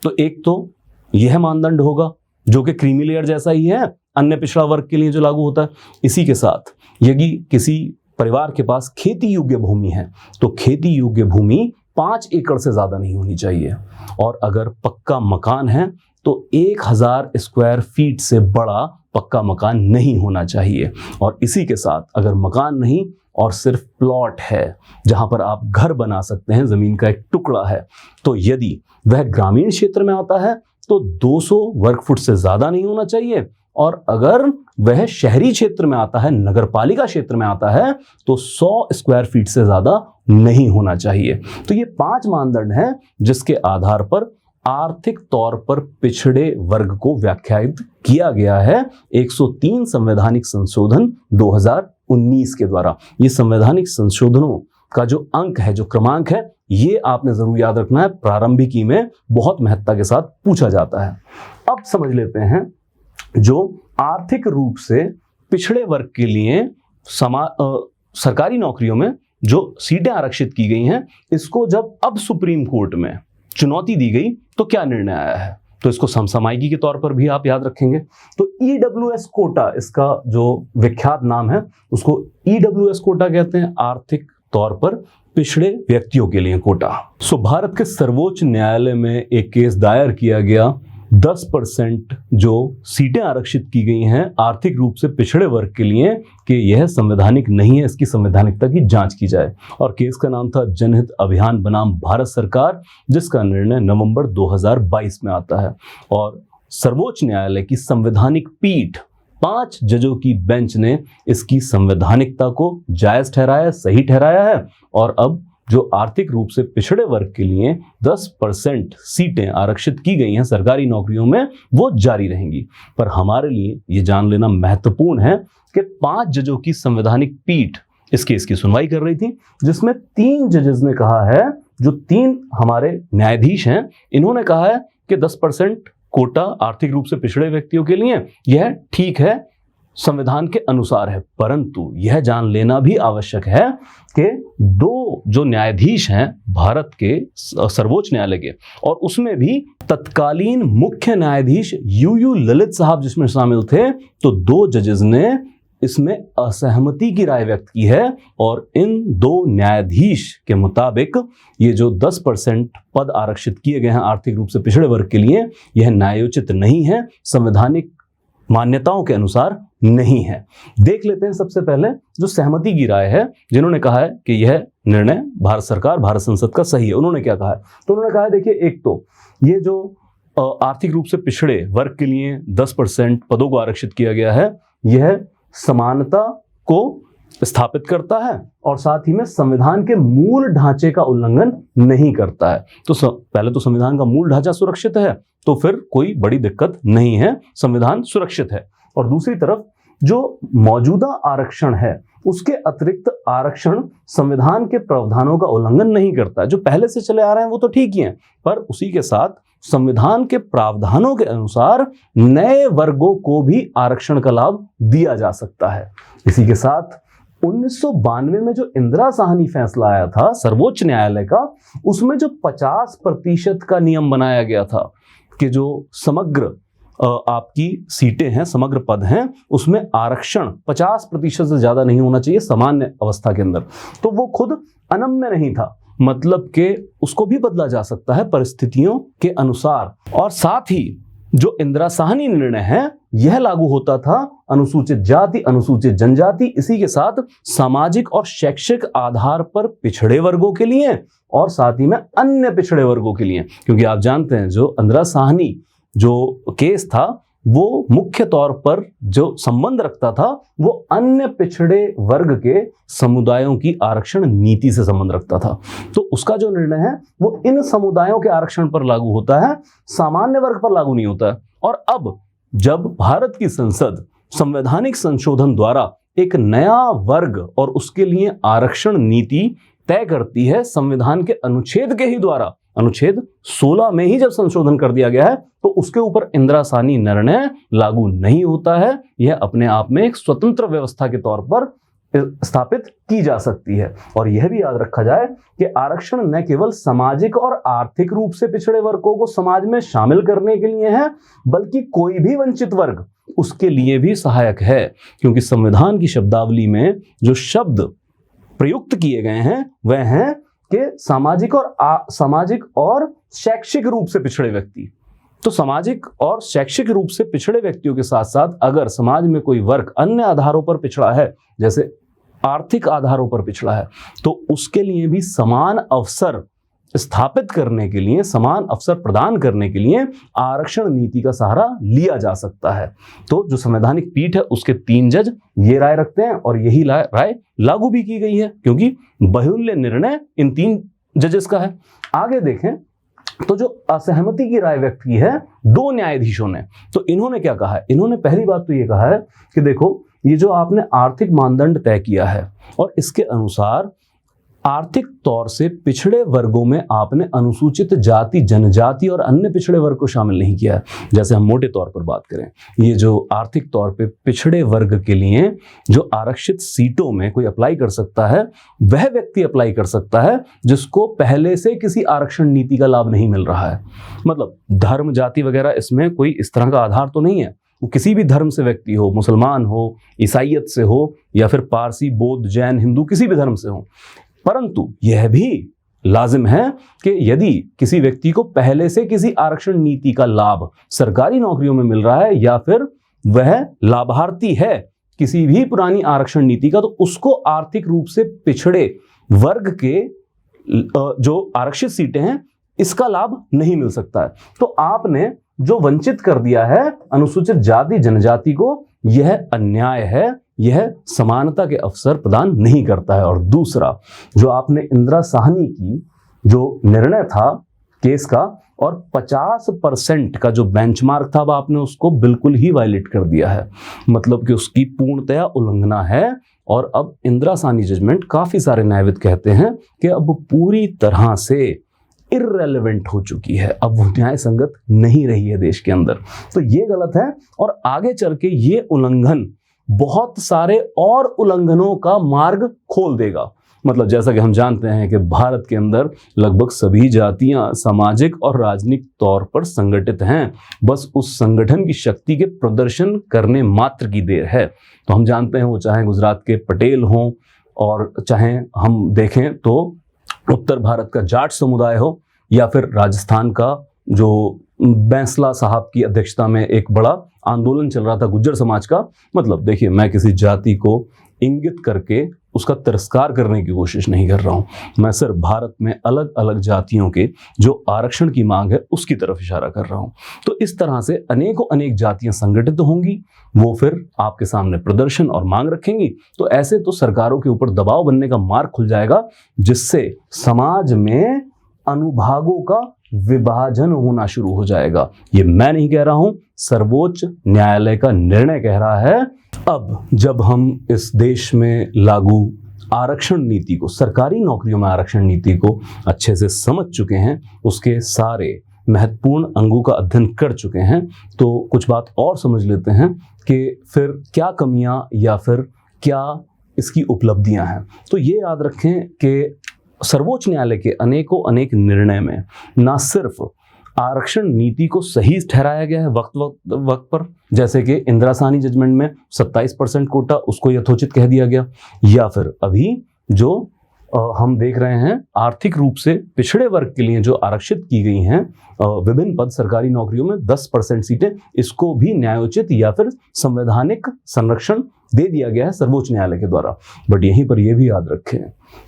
तो एक तो यह मानदंड होगा जो कि क्रीमी लेयर जैसा ही है, अन्य पिछड़ा वर्ग के लिए जो लागू होता है। इसी के साथ यदि किसी परिवार के पास खेती योग्य भूमि है तो खेती योग्य भूमि 5 एकड़ से ज्यादा नहीं होनी चाहिए, और अगर पक्का मकान है तो 1000 स्क्वायर फीट से बड़ा पक्का मकान नहीं होना चाहिए। और इसी के साथ अगर मकान नहीं और सिर्फ प्लॉट है जहां पर आप घर बना सकते हैं, जमीन का एक टुकड़ा है, तो यदि वह ग्रामीण क्षेत्र में आता है तो 200 वर्ग फुट से ज्यादा नहीं होना चाहिए, और अगर वह शहरी क्षेत्र में आता है, नगरपालिका क्षेत्र में आता है, तो 100 स्क्वायर फीट से ज्यादा नहीं होना चाहिए। तो ये 5 मानदंड हैं जिसके आधार पर आर्थिक तौर पर पिछड़े वर्ग को व्याख्यायित किया गया है 103 संवैधानिक संशोधन 2019 के द्वारा। ये संवैधानिक संशोधनों का जो अंक है, जो क्रमांक है, ये आपने जरूर याद रखना है, प्रारंभिकी में बहुत महत्ता के साथ पूछा जाता है। अब समझ लेते हैं जो आर्थिक रूप से पिछड़े वर्ग के लिए सरकारी नौकरियों में जो सीटें आरक्षित की गई हैं, इसको जब अब सुप्रीम कोर्ट में चुनौती दी गई तो क्या निर्णय आया है, तो इसको समसामयिकी के तौर पर भी आप याद रखेंगे। तो ईडब्ल्यूएस कोटा, इसका जो विख्यात नाम है, उसको ईडब्ल्यूएस कोटा कहते हैं, आर्थिक तौर पर पिछड़े व्यक्तियों के लिए कोटा। भारत के सर्वोच्च न्यायालय में एक केस दायर किया गया, 10% जो सीटें आरक्षित की गई हैं आर्थिक रूप से पिछड़े वर्ग के लिए, कि यह संवैधानिक नहीं है, इसकी संवैधानिकता की जांच की जाए। और केस का नाम था जनहित अभियान बनाम भारत सरकार, जिसका निर्णय नवंबर 2022 में आता है। और सर्वोच्च न्यायालय की संवैधानिक पीठ 5 जजों की बेंच ने इसकी संवैधानिकता को जायज ठहराया, सही ठहराया है, और अब जो आर्थिक रूप से पिछड़े वर्ग के लिए 10% सीटें आरक्षित की गई हैं सरकारी नौकरियों में, वो जारी रहेंगी। पर हमारे लिए ये जान लेना महत्वपूर्ण है कि 5 जजों की संवैधानिक पीठ इस केस की सुनवाई कर रही थी, जिसमें 3 जजेस ने कहा है, जो 3 हमारे न्यायाधीश हैं, इन्होंने कहा है कि 10% कोटा आर्थिक रूप से पिछड़े व्यक्तियों के लिए यह ठीक है, संविधान के अनुसार है। परंतु यह जान लेना भी आवश्यक है कि 2 जो न्यायाधीश हैं भारत के सर्वोच्च न्यायालय के, और उसमें भी तत्कालीन मुख्य न्यायाधीश यूयू ललित साहब जिसमें शामिल थे, तो 2 जजेस ने इसमें असहमति की राय व्यक्त की है। और इन 2 न्यायाधीश के मुताबिक ये जो 10% पद आरक्षित किए गए हैं आर्थिक रूप से पिछड़े वर्ग के लिए, यह न्यायोचित नहीं है, संवैधानिक मान्यताओं के अनुसार नहीं है। देख लेते हैं सबसे पहले जो सहमति की राय है, जिन्होंने कहा है कि यह निर्णय भारत सरकार, भारत संसद का सही है। उन्होंने क्या कहा है, तो उन्होंने कहा है, देखिए, एक तो ये जो आर्थिक रूप से पिछड़े वर्ग के लिए 10% पदों को आरक्षित किया गया है, यह समानता को स्थापित करता है और साथ ही में संविधान के मूल ढांचे का उल्लंघन नहीं करता है। तो पहले तो संविधान का मूल ढांचा सुरक्षित है, तो फिर कोई बड़ी दिक्कत नहीं है, संविधान सुरक्षित है। और दूसरी तरफ जो मौजूदा आरक्षण है, उसके अतिरिक्त आरक्षण संविधान के प्रावधानों का उल्लंघन नहीं करता है। जो पहले से चले आ रहे हैं वो तो ठीक ही हैं, पर उसी के साथ संविधान के प्रावधानों के अनुसार नए वर्गों को भी आरक्षण का लाभ दिया जा सकता है। इसी के साथ 1992 में जो इंदिरा साहनी फैसला आया था सर्वोच्च न्यायालय का, उसमें जो 50% का नियम बनाया गया था कि जो समग्र आपकी सीटें हैं, समग्र पद हैं, उसमें आरक्षण 50% से ज्यादा नहीं होना चाहिए सामान्य अवस्था के अंदर, तो वो खुद अनम्य नहीं था, मतलब कि उसको भी बदला जा सकता है परिस्थितियों के अनुसार। और साथ ही जो इंदिरा साहनी निर्णय है, यह लागू होता था अनुसूचित जाति, अनुसूचित जनजाति, इसी के साथ सामाजिक और शैक्षिक आधार पर पिछड़े वर्गों के लिए और साथ ही में अन्य पिछड़े वर्गों के लिए। क्योंकि आप जानते हैं जो इंदिरा साहनी जो केस था, वो मुख्य तौर पर जो संबंध रखता था, वो अन्य पिछड़े वर्ग के समुदायों की आरक्षण नीति से संबंध रखता था। तो उसका जो निर्णय है वो इन समुदायों के आरक्षण पर लागू होता है, सामान्य वर्ग पर लागू नहीं होता है। और अब जब भारत की संसद संवैधानिक संशोधन द्वारा एक नया वर्ग और उसके लिए आरक्षण नीति तय करती है संविधान के अनुच्छेद के ही द्वारा, अनुच्छेद 16 में ही जब संशोधन कर दिया गया है, तो उसके ऊपर इंदिरा साहनी निर्णय लागू नहीं होता है। यह अपने आप में एक स्वतंत्र व्यवस्था के तौर पर स्थापित की जा सकती है। और यह भी याद रखा जाए कि आरक्षण न केवल सामाजिक और आर्थिक रूप से पिछड़े वर्गों को समाज में शामिल करने के लिए है, बल्कि कोई भी वंचित वर्ग उसके लिए भी सहायक है। क्योंकि संविधान की शब्दावली में जो शब्द प्रयुक्त किए गए हैं वह हैं कि सामाजिक और शैक्षिक रूप से पिछड़े व्यक्ति। तो सामाजिक और शैक्षिक रूप से पिछड़े व्यक्तियों के साथ साथ अगर समाज में कोई वर्ग अन्य आधारों पर पिछड़ा है, जैसे आर्थिक आधारों पर पिछड़ा है, तो उसके लिए भी समान अवसर स्थापित करने के लिए, समान अवसर प्रदान करने के लिए आरक्षण नीति का सहारा लिया जा सकता है। तो जो संवैधानिक पीठ है उसके 3 जज ये राय रखते हैं और यही राय लागू भी की गई है, क्योंकि बहुमूल्य निर्णय इन 3 जजेस का है। आगे देखें तो जो असहमति की राय व्यक्त की है 2 न्यायाधीशों ने, तो इन्होंने क्या कहा है? इन्होंने पहली बात तो ये कहा है कि देखो, ये जो आपने आर्थिक मानदंड तय किया है और इसके अनुसार आर्थिक तौर से पिछड़े वर्गों में आपने अनुसूचित जाति, जनजाति और अन्य पिछड़े वर्ग को शामिल नहीं किया है। जैसे हम मोटे तौर पर बात करें, ये जो आर्थिक तौर पे पिछड़े वर्ग के लिए जो आरक्षित सीटों में कोई अप्लाई कर सकता है, वह व्यक्ति अप्लाई कर सकता है जिसको पहले से किसी आरक्षण नीति का लाभ नहीं मिल रहा है। मतलब धर्म, जाति वगैरह इसमें कोई इस तरह का आधार तो नहीं है। वो किसी भी धर्म से व्यक्ति हो, मुसलमान हो, ईसाइयत से हो, या फिर पारसी, बौद्ध, जैन, हिंदू, किसी भी धर्म से हो। परंतु यह भी लाजिम है कि यदि किसी व्यक्ति को पहले से किसी आरक्षण नीति का लाभ सरकारी नौकरियों में मिल रहा है या फिर वह लाभार्थी है किसी भी पुरानी आरक्षण नीति का, तो उसको आर्थिक रूप से पिछड़े वर्ग के जो आरक्षित सीटें हैं इसका लाभ नहीं मिल सकता है। तो आपने जो वंचित कर दिया है अनुसूचित जाति, जनजाति को, यह अन्याय है, यह समानता के अवसर प्रदान नहीं करता है। और दूसरा, जो आपने इंदिरा साहनी की जो निर्णय था केस का, और 50% का जो बेंचमार्क था, आपने उसको बिल्कुल ही वायलेट कर दिया है। मतलब कि उसकी पूर्णतया उल्लंघना है। और अब इंदिरा साहनी जजमेंट, काफी सारे न्यायविद कहते हैं कि अब पूरी तरह से इररेलेवेंट हो चुकी है, अब वो न्याय संगत नहीं रही है देश के अंदर। तो ये गलत है और आगे चल के ये उल्लंघन बहुत सारे और उल्लंघनों का मार्ग खोल देगा। मतलब जैसा कि हम जानते हैं कि भारत के अंदर लगभग सभी जातियां सामाजिक और राजनीतिक तौर पर संगठित हैं, बस उस संगठन की शक्ति के प्रदर्शन करने मात्र की देर है। तो हम जानते हैं वो चाहे गुजरात के पटेल हों और चाहे हम देखें तो उत्तर भारत का जाट समुदाय हो, या फिर राजस्थान का जो बैंसला साहब की अध्यक्षता में एक बड़ा आंदोलन चल रहा था गुज्जर समाज का। मतलब देखिए, मैं किसी जाति को इंगित करके उसका तिरस्कार करने की कोशिश नहीं कर रहा हूं, मैं सिर्फ भारत में अलग अलग जातियों के जो आरक्षण की मांग है उसकी तरफ इशारा कर रहा हूं। तो इस तरह से अनेकों अनेक जातियां संगठित होंगी, वो फिर आपके सामने प्रदर्शन और मांग रखेंगी। तो ऐसे तो सरकारों के ऊपर दबाव बनने का मार्ग खुल जाएगा, जिससे समाज में अनुभागों का विभाजन होना शुरू हो जाएगा। ये मैं नहीं कह रहा हूं, सर्वोच्च न्यायालय का निर्णय कह रहा है। अब जब हम इस देश में लागू आरक्षण नीति को, सरकारी नौकरियों में आरक्षण नीति को अच्छे से समझ चुके हैं, उसके सारे महत्वपूर्ण अंगों का अध्ययन कर चुके हैं, तो कुछ बात और समझ लेते हैं कि फिर क्या कमियां या फिर क्या इसकी उपलब्धियां हैं। तो ये याद रखें कि सर्वोच्च न्यायालय के अनेकों अनेक निर्णय में ना सिर्फ आरक्षण नीति को सही ठहराया गया है वक्त पर, जैसे कि इंदिरा साहनी जजमेंट में 27% कोटा उसको यथोचित कह दिया गया, या फिर अभी जो हम देख रहे हैं आर्थिक रूप से पिछड़े वर्ग के लिए जो आरक्षित की गई हैं विभिन्न पद सरकारी नौकरियों में 10% सीटें, इसको भी न्यायोचित या फिर संवैधानिक संरक्षण दे दिया गया है सर्वोच्च न्यायालय के द्वारा। बट यहीं पर यह भी याद रखें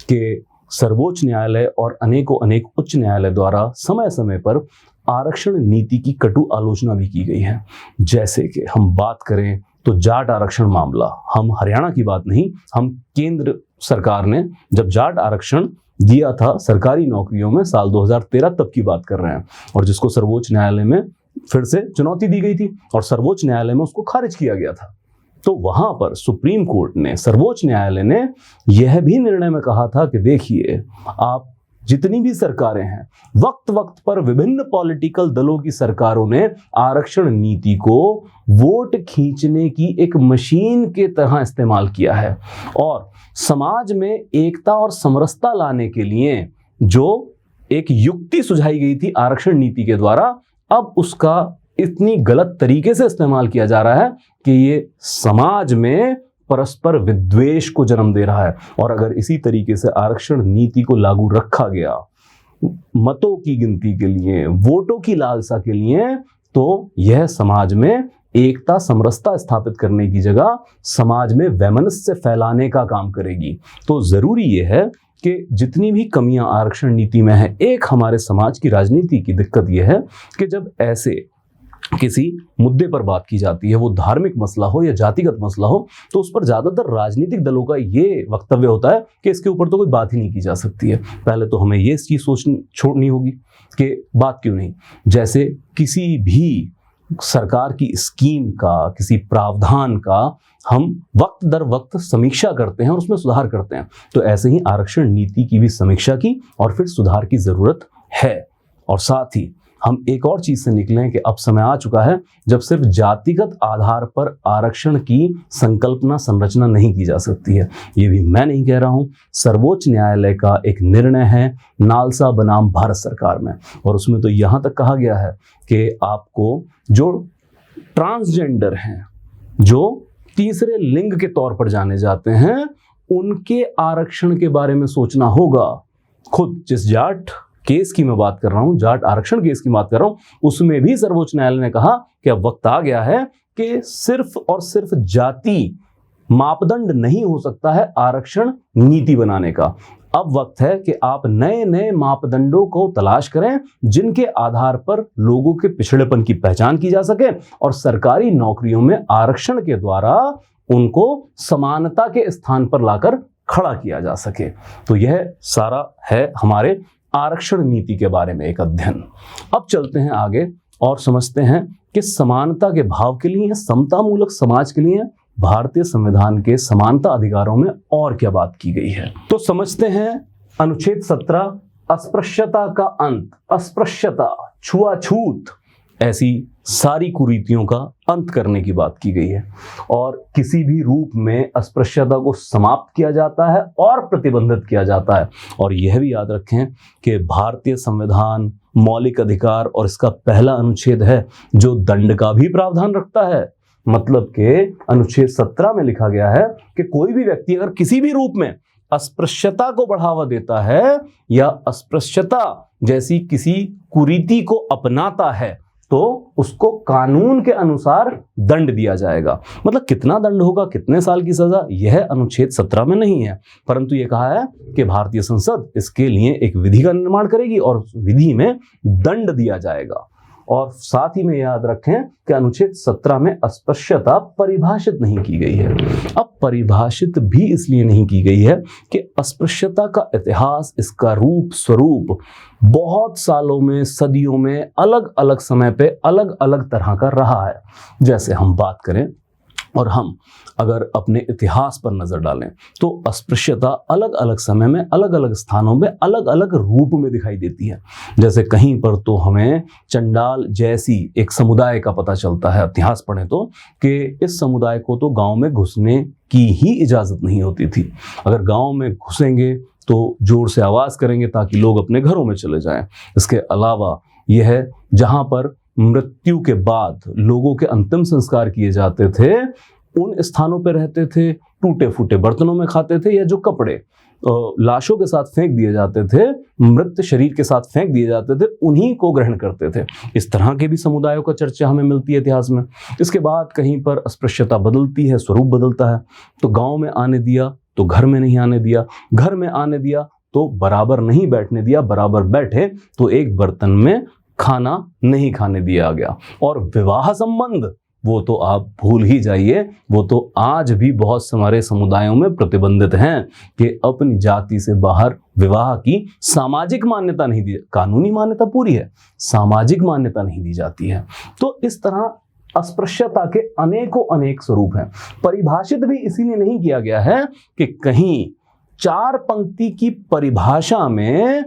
कि सर्वोच्च न्यायालय और अनेकों अनेक उच्च न्यायालय द्वारा समय समय पर आरक्षण नीति की कटु आलोचना भी की गई है। जैसे कि हम बात करें तो जाट आरक्षण मामला, हम हरियाणा की बात नहीं, हम केंद्र सरकार ने जब जाट आरक्षण दिया था सरकारी नौकरियों में साल 2013 तब की बात कर रहे हैं, और जिसको सर्वोच्च न्यायालय में फिर से चुनौती दी गई थी और सर्वोच्च न्यायालय में उसको खारिज किया गया था। तो वहां पर सुप्रीम कोर्ट ने, सर्वोच्च न्यायालय ने यह भी निर्णय में कहा था कि देखिए, आप जितनी भी सरकारें हैं, वक्त वक्त पर विभिन्न पॉलिटिकल दलों की सरकारों ने आरक्षण नीति को वोट खींचने की एक मशीन के तरह इस्तेमाल किया है, और समाज में एकता और समरसता लाने के लिए जो एक युक्ति सुझाई गई थी आरक्षण नीति के द्वारा, अब उसका इतनी गलत तरीके से इस्तेमाल किया जा रहा है कि ये समाज में परस्पर विद्वेष को जन्म दे रहा है। और अगर इसी तरीके से आरक्षण नीति को लागू रखा गया मतों की गिनती के लिए, वोटों की लालसा के लिए, तो यह समाज में एकता समरसता स्थापित करने की जगह समाज में वैमनस्य फैलाने का काम करेगी। तो जरूरी यह है कि जितनी भी कमियां आरक्षण नीति में है, एक हमारे समाज की राजनीति की दिक्कत यह है कि जब ऐसे किसी मुद्दे पर बात की जाती है, वो धार्मिक मसला हो या जातिगत मसला हो, तो उस पर ज्यादातर राजनीतिक दलों का ये वक्तव्य होता है कि इसके ऊपर तो कोई बात ही नहीं की जा सकती है। पहले तो हमें ये चीज छोड़नी होगी कि बात क्यों नहीं। जैसे किसी भी सरकार की स्कीम का, किसी प्रावधान का हम वक्त दर वक्त समीक्षा करते हैं और उसमें सुधार करते हैं, तो ऐसे ही आरक्षण नीति की भी समीक्षा की और फिर सुधार की जरूरत है। और साथ ही हम एक और चीज से निकलें कि अब समय आ चुका है जब सिर्फ जातिगत आधार पर आरक्षण की संकल्पना संरचना नहीं की जा सकती है। ये भी मैं नहीं कह रहा हूं, सर्वोच्च न्यायालय का एक निर्णय है नालसा बनाम भारत सरकार में, और उसमें तो यहां तक कहा गया है कि आपको जो ट्रांसजेंडर हैं, जो तीसरे लिंग के तौर पर जाने जाते हैं, उनके आरक्षण के बारे में सोचना होगा। खुद जिस जाट केस की मैं बात कर रहा हूं, जाट आरक्षण केस की बात कर रहा हूं, उसमें भी सर्वोच्च न्यायालय ने कहा कि अब वक्त आ गया है कि सिर्फ और सिर्फ जाति मापदंड नहीं हो सकता है आरक्षण नीति बनाने का। अब वक्त है कि आप नए नए मापदंडों को तलाश करें जिनके आधार पर लोगों के पिछड़ेपन की पहचान की जा सके और सरकारी नौकरियों में आरक्षण के द्वारा उनको समानता के स्थान पर लाकर खड़ा किया जा सके। तो यह सारा है हमारे आरक्षण नीति के बारे में एक अध्ययन। अब चलते हैं आगे और समझते हैं कि समानता के भाव के लिए, समतामूलक समाज के लिए भारतीय संविधान के समानता अधिकारों में और क्या बात की गई है। तो समझते हैं अनुच्छेद 17 अस्पृश्यता का अंत, अस्पृश्यता, छुआछूत, ऐसी सारी कुरीतियों का अंत करने की बात की गई है और किसी भी रूप में अस्पृश्यता को समाप्त किया जाता है और प्रतिबंधित किया जाता है। और यह भी याद रखें कि भारतीय संविधान मौलिक अधिकार और इसका पहला अनुच्छेद है जो दंड का भी प्रावधान रखता है। मतलब कि अनुच्छेद 17 में लिखा गया है कि कोई भी व्यक्ति अगर किसी भी रूप में अस्पृश्यता को बढ़ावा देता है या अस्पृश्यता जैसी किसी कुरीति को अपनाता है तो उसको कानून के अनुसार दंड दिया जाएगा। मतलब कितना दंड होगा, कितने साल की सजा, यह अनुच्छेद 17 में नहीं है, परंतु यह कहा है कि भारतीय संसद इसके लिए एक विधि का निर्माण करेगी और विधि में दंड दिया जाएगा। और साथ ही में याद रखें कि अनुच्छेद 17 में अस्पृश्यता परिभाषित नहीं की गई है। अब परिभाषित भी इसलिए नहीं की गई है कि अस्पृश्यता का इतिहास, इसका रूप स्वरूप बहुत सालों में, सदियों में, अलग अलग समय पे अलग अलग तरह का रहा है। जैसे हम बात करें और हम अगर अपने इतिहास पर नजर डालें तो अस्पृश्यता अलग अलग समय में, अलग अलग स्थानों में, अलग अलग रूप में दिखाई देती है। जैसे कहीं पर तो हमें चंडाल जैसी एक समुदाय का पता चलता है इतिहास पढ़ें तो, कि इस समुदाय को तो गांव में घुसने की ही इजाजत नहीं होती थी। अगर गांव में घुसेंगे तो जोर से आवाज करेंगे ताकि लोग अपने घरों में चले जाएं। इसके अलावा यह जहां पर मृत्यु के बाद लोगों के अंतिम संस्कार किए जाते थे, उन स्थानों पर रहते थे, टूटे फूटे बर्तनों में खाते थे, या जो कपड़े लाशों के साथ फेंक दिए जाते थे, मृत शरीर के साथ फेंक दिए जाते थे, उन्हीं को ग्रहण करते थे। इस तरह के भी समुदायों का चर्चा हमें मिलती है इतिहास में। इसके बाद कहीं पर अस्पृश्यता बदलती है, स्वरूप बदलता है। तो गांव में आने दिया तो घर में नहीं आने दिया, घर में आने दिया तो बराबर नहीं बैठने दिया, बराबर बैठे तो एक बर्तन में खाना नहीं खाने दिया गया। और विवाह संबंध वो तो आप भूल ही जाइए, वो तो आज भी बहुत हमारे समुदायों में प्रतिबंधित हैं कि अपनी जाति से बाहर विवाह की सामाजिक मान्यता नहीं दी, कानूनी मान्यता पूरी है, सामाजिक मान्यता नहीं दी जाती है। तो इस तरह अस्पृश्यता के अनेकों अनेक स्वरूप हैं। परिभाषित भी इसीलिए नहीं किया गया है कि कहीं 4 पंक्ति की परिभाषा में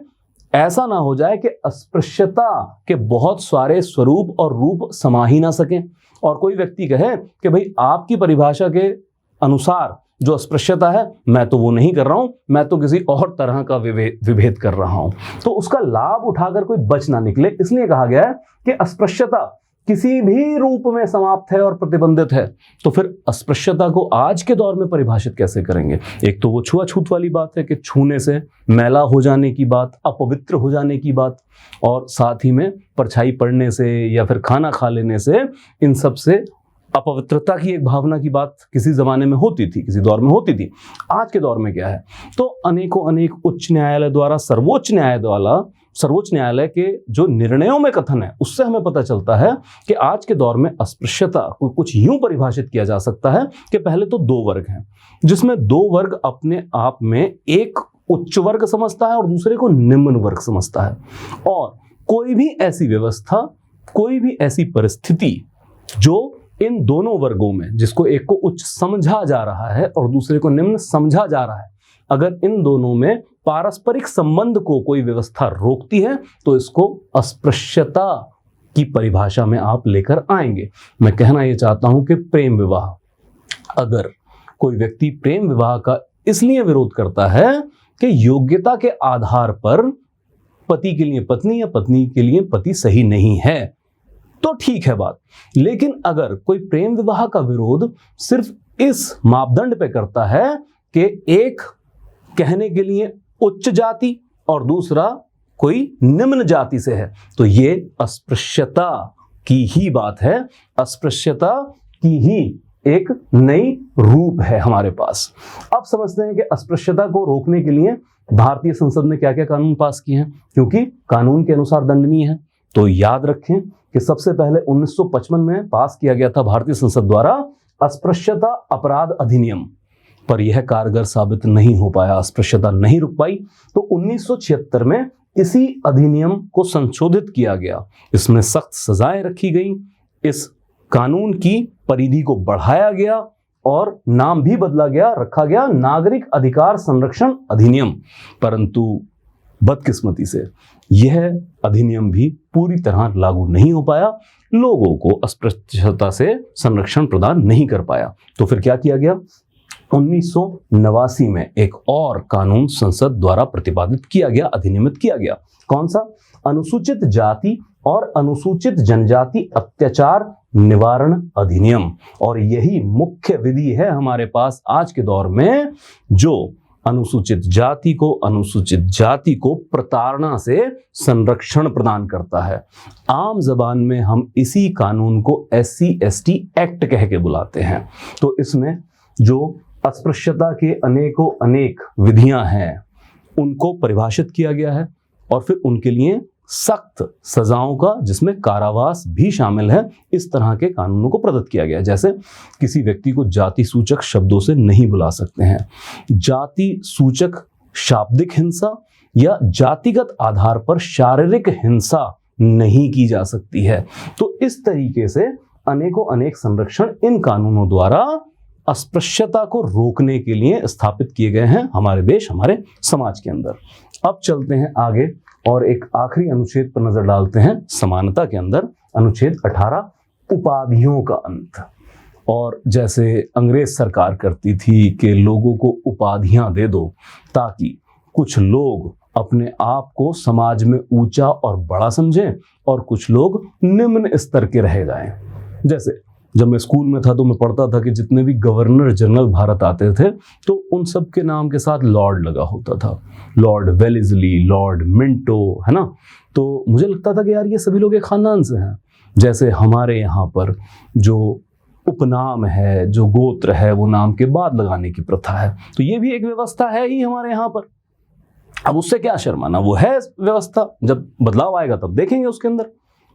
ऐसा ना हो जाए कि अस्पृश्यता के बहुत सारे स्वरूप और रूप समा ही ना सकें और कोई व्यक्ति कहे कि भाई आपकी परिभाषा के अनुसार जो अस्पृश्यता है मैं तो वो नहीं कर रहा हूं, मैं तो किसी और तरह का विभेद कर रहा हूं। तो उसका लाभ उठाकर कोई बच ना निकले, इसलिए कहा गया है कि अस्पृश्यता किसी भी रूप में समाप्त है और प्रतिबंधित है। तो फिर अस्पृश्यता को आज के दौर में परिभाषित कैसे करेंगे? एक तो वो छुआछूत वाली बात है कि छूने से मैला हो जाने की बात, अपवित्र हो जाने की बात, और साथ ही में परछाई पड़ने से या फिर खाना खा लेने से इन सब से अपवित्रता की एक भावना की बात किसी जमाने में होती थी, किसी दौर में होती थी। आज के दौर में क्या है, तो अनेकों अनेक उच्च न्यायालय द्वारा, सर्वोच्च न्यायालय के जो निर्णयों में कथन है, उससे हमें पता चलता है कि आज के दौर में अस्पृश्यता को कुछ यूं परिभाषित किया जा सकता है कि पहले तो 2 वर्ग हैं, जिसमें 2 वर्ग अपने आप में एक उच्च वर्ग समझता है और दूसरे को निम्न वर्ग समझता है। और कोई भी ऐसी व्यवस्था, कोई भी ऐसी परिस्थिति जो इन दोनों वर्गों में, जिसको एक को उच्च समझा जा रहा है और दूसरे को निम्न समझा जा रहा है, अगर इन दोनों में पारस्परिक संबंध को कोई व्यवस्था रोकती है तो इसको अस्पृश्यता की परिभाषा में आप लेकर आएंगे। मैं कहना यह चाहता हूं कि प्रेम विवाह, अगर कोई व्यक्ति प्रेम विवाह का इसलिए विरोध करता है कि योग्यता के आधार पर पति के लिए पत्नी या पत्नी के लिए पति सही नहीं है, तो ठीक है बात। लेकिन अगर कोई प्रेम विवाह का विरोध सिर्फ इस मापदंड पे करता है कि एक कहने के लिए उच्च जाति और दूसरा कोई निम्न जाति से है, तो ये अस्पृश्यता की ही बात है, अस्पृश्यता की ही एक नई रूप है हमारे पास। अब समझते हैं कि अस्पृश्यता को रोकने के लिए भारतीय संसद ने क्या क्या कानून पास किए हैं, क्योंकि कानून के अनुसार दंडनीय है। तो याद रखें कि सबसे पहले 1955 में पास किया गया था भारतीय संसद द्वारा अस्पृश्यता अपराध अधिनियम, पर यह कारगर साबित नहीं हो पाया, अस्पृश्यता नहीं रुक पाई। तो 1976 में इसी अधिनियम को संशोधित किया गया, इसमें सख्त सजाएं रखी गई, इस कानून की परिधि को बढ़ाया गया और नाम भी बदला गया, रखा गया नागरिक अधिकार संरक्षण अधिनियम। परंतु बदकिस्मती से यह अधिनियम भी पूरी तरह लागू नहीं हो पाया, लोगों को अस्पृश्यता से संरक्षण प्रदान नहीं कर पाया। तो फिर क्या किया गया, 1989 में एक और कानून संसद द्वारा प्रतिपादित किया गया, अधिनियमित किया गया। कौन सा? अनुसूचित जाति और अनुसूचित जनजाति अत्याचार निवारण अधिनियम। और यही मुख्य विधि है हमारे पास आज के दौर में, जो अनुसूचित जाति को प्रताड़ना से संरक्षण प्रदान करता है। आम जबान में हम इसी कानून को SC/ST एक्ट कह के बुलाते हैं। तो इसमें जो अस्पृश्यता के अनेकों अनेक विधियां हैं उनको परिभाषित किया गया है और फिर उनके लिए सख्त सजाओं का, जिसमें कारावास भी शामिल है, इस तरह के कानूनों को प्रदत्त किया गया है। जैसे किसी व्यक्ति को जाति सूचक शब्दों से नहीं बुला सकते हैं, जाति सूचक शाब्दिक हिंसा या जातिगत आधार पर शारीरिक हिंसा नहीं की जा सकती है। तो इस तरीके से अनेकों अनेक संरक्षण इन कानूनों द्वारा अस्पृश्यता को रोकने के लिए स्थापित किए गए हैं हमारे देश, हमारे समाज के अंदर। अब चलते हैं आगे और एक आखिरी अनुच्छेद पर नजर डालते हैं समानता के अंदर, अनुच्छेद 18, उपाधियों का अंत। और जैसे अंग्रेज सरकार करती थी कि लोगों को उपाधियां दे दो ताकि कुछ लोग अपने आप को समाज में ऊंचा और बड़ा समझें और कुछ लोग निम्न स्तर के रह जाएं। जैसे जब मैं स्कूल में था तो मैं पढ़ता था कि जितने भी गवर्नर जनरल भारत आते थे तो उन सब के नाम के साथ लॉर्ड लगा होता था, लॉर्ड वेलेस्ली, लॉर्ड मिंटो, है ना। तो मुझे लगता था कि यार ये सभी लोग एक खानदान से हैं। जैसे हमारे यहाँ पर जो उपनाम है, जो गोत्र है, वो नाम के बाद लगाने की प्रथा है, तो ये भी एक व्यवस्था है ही हमारे यहाँ पर। अब उससे क्या शर्माना, वो है व्यवस्था, जब बदलाव आएगा तब देखेंगे उसके अंदर।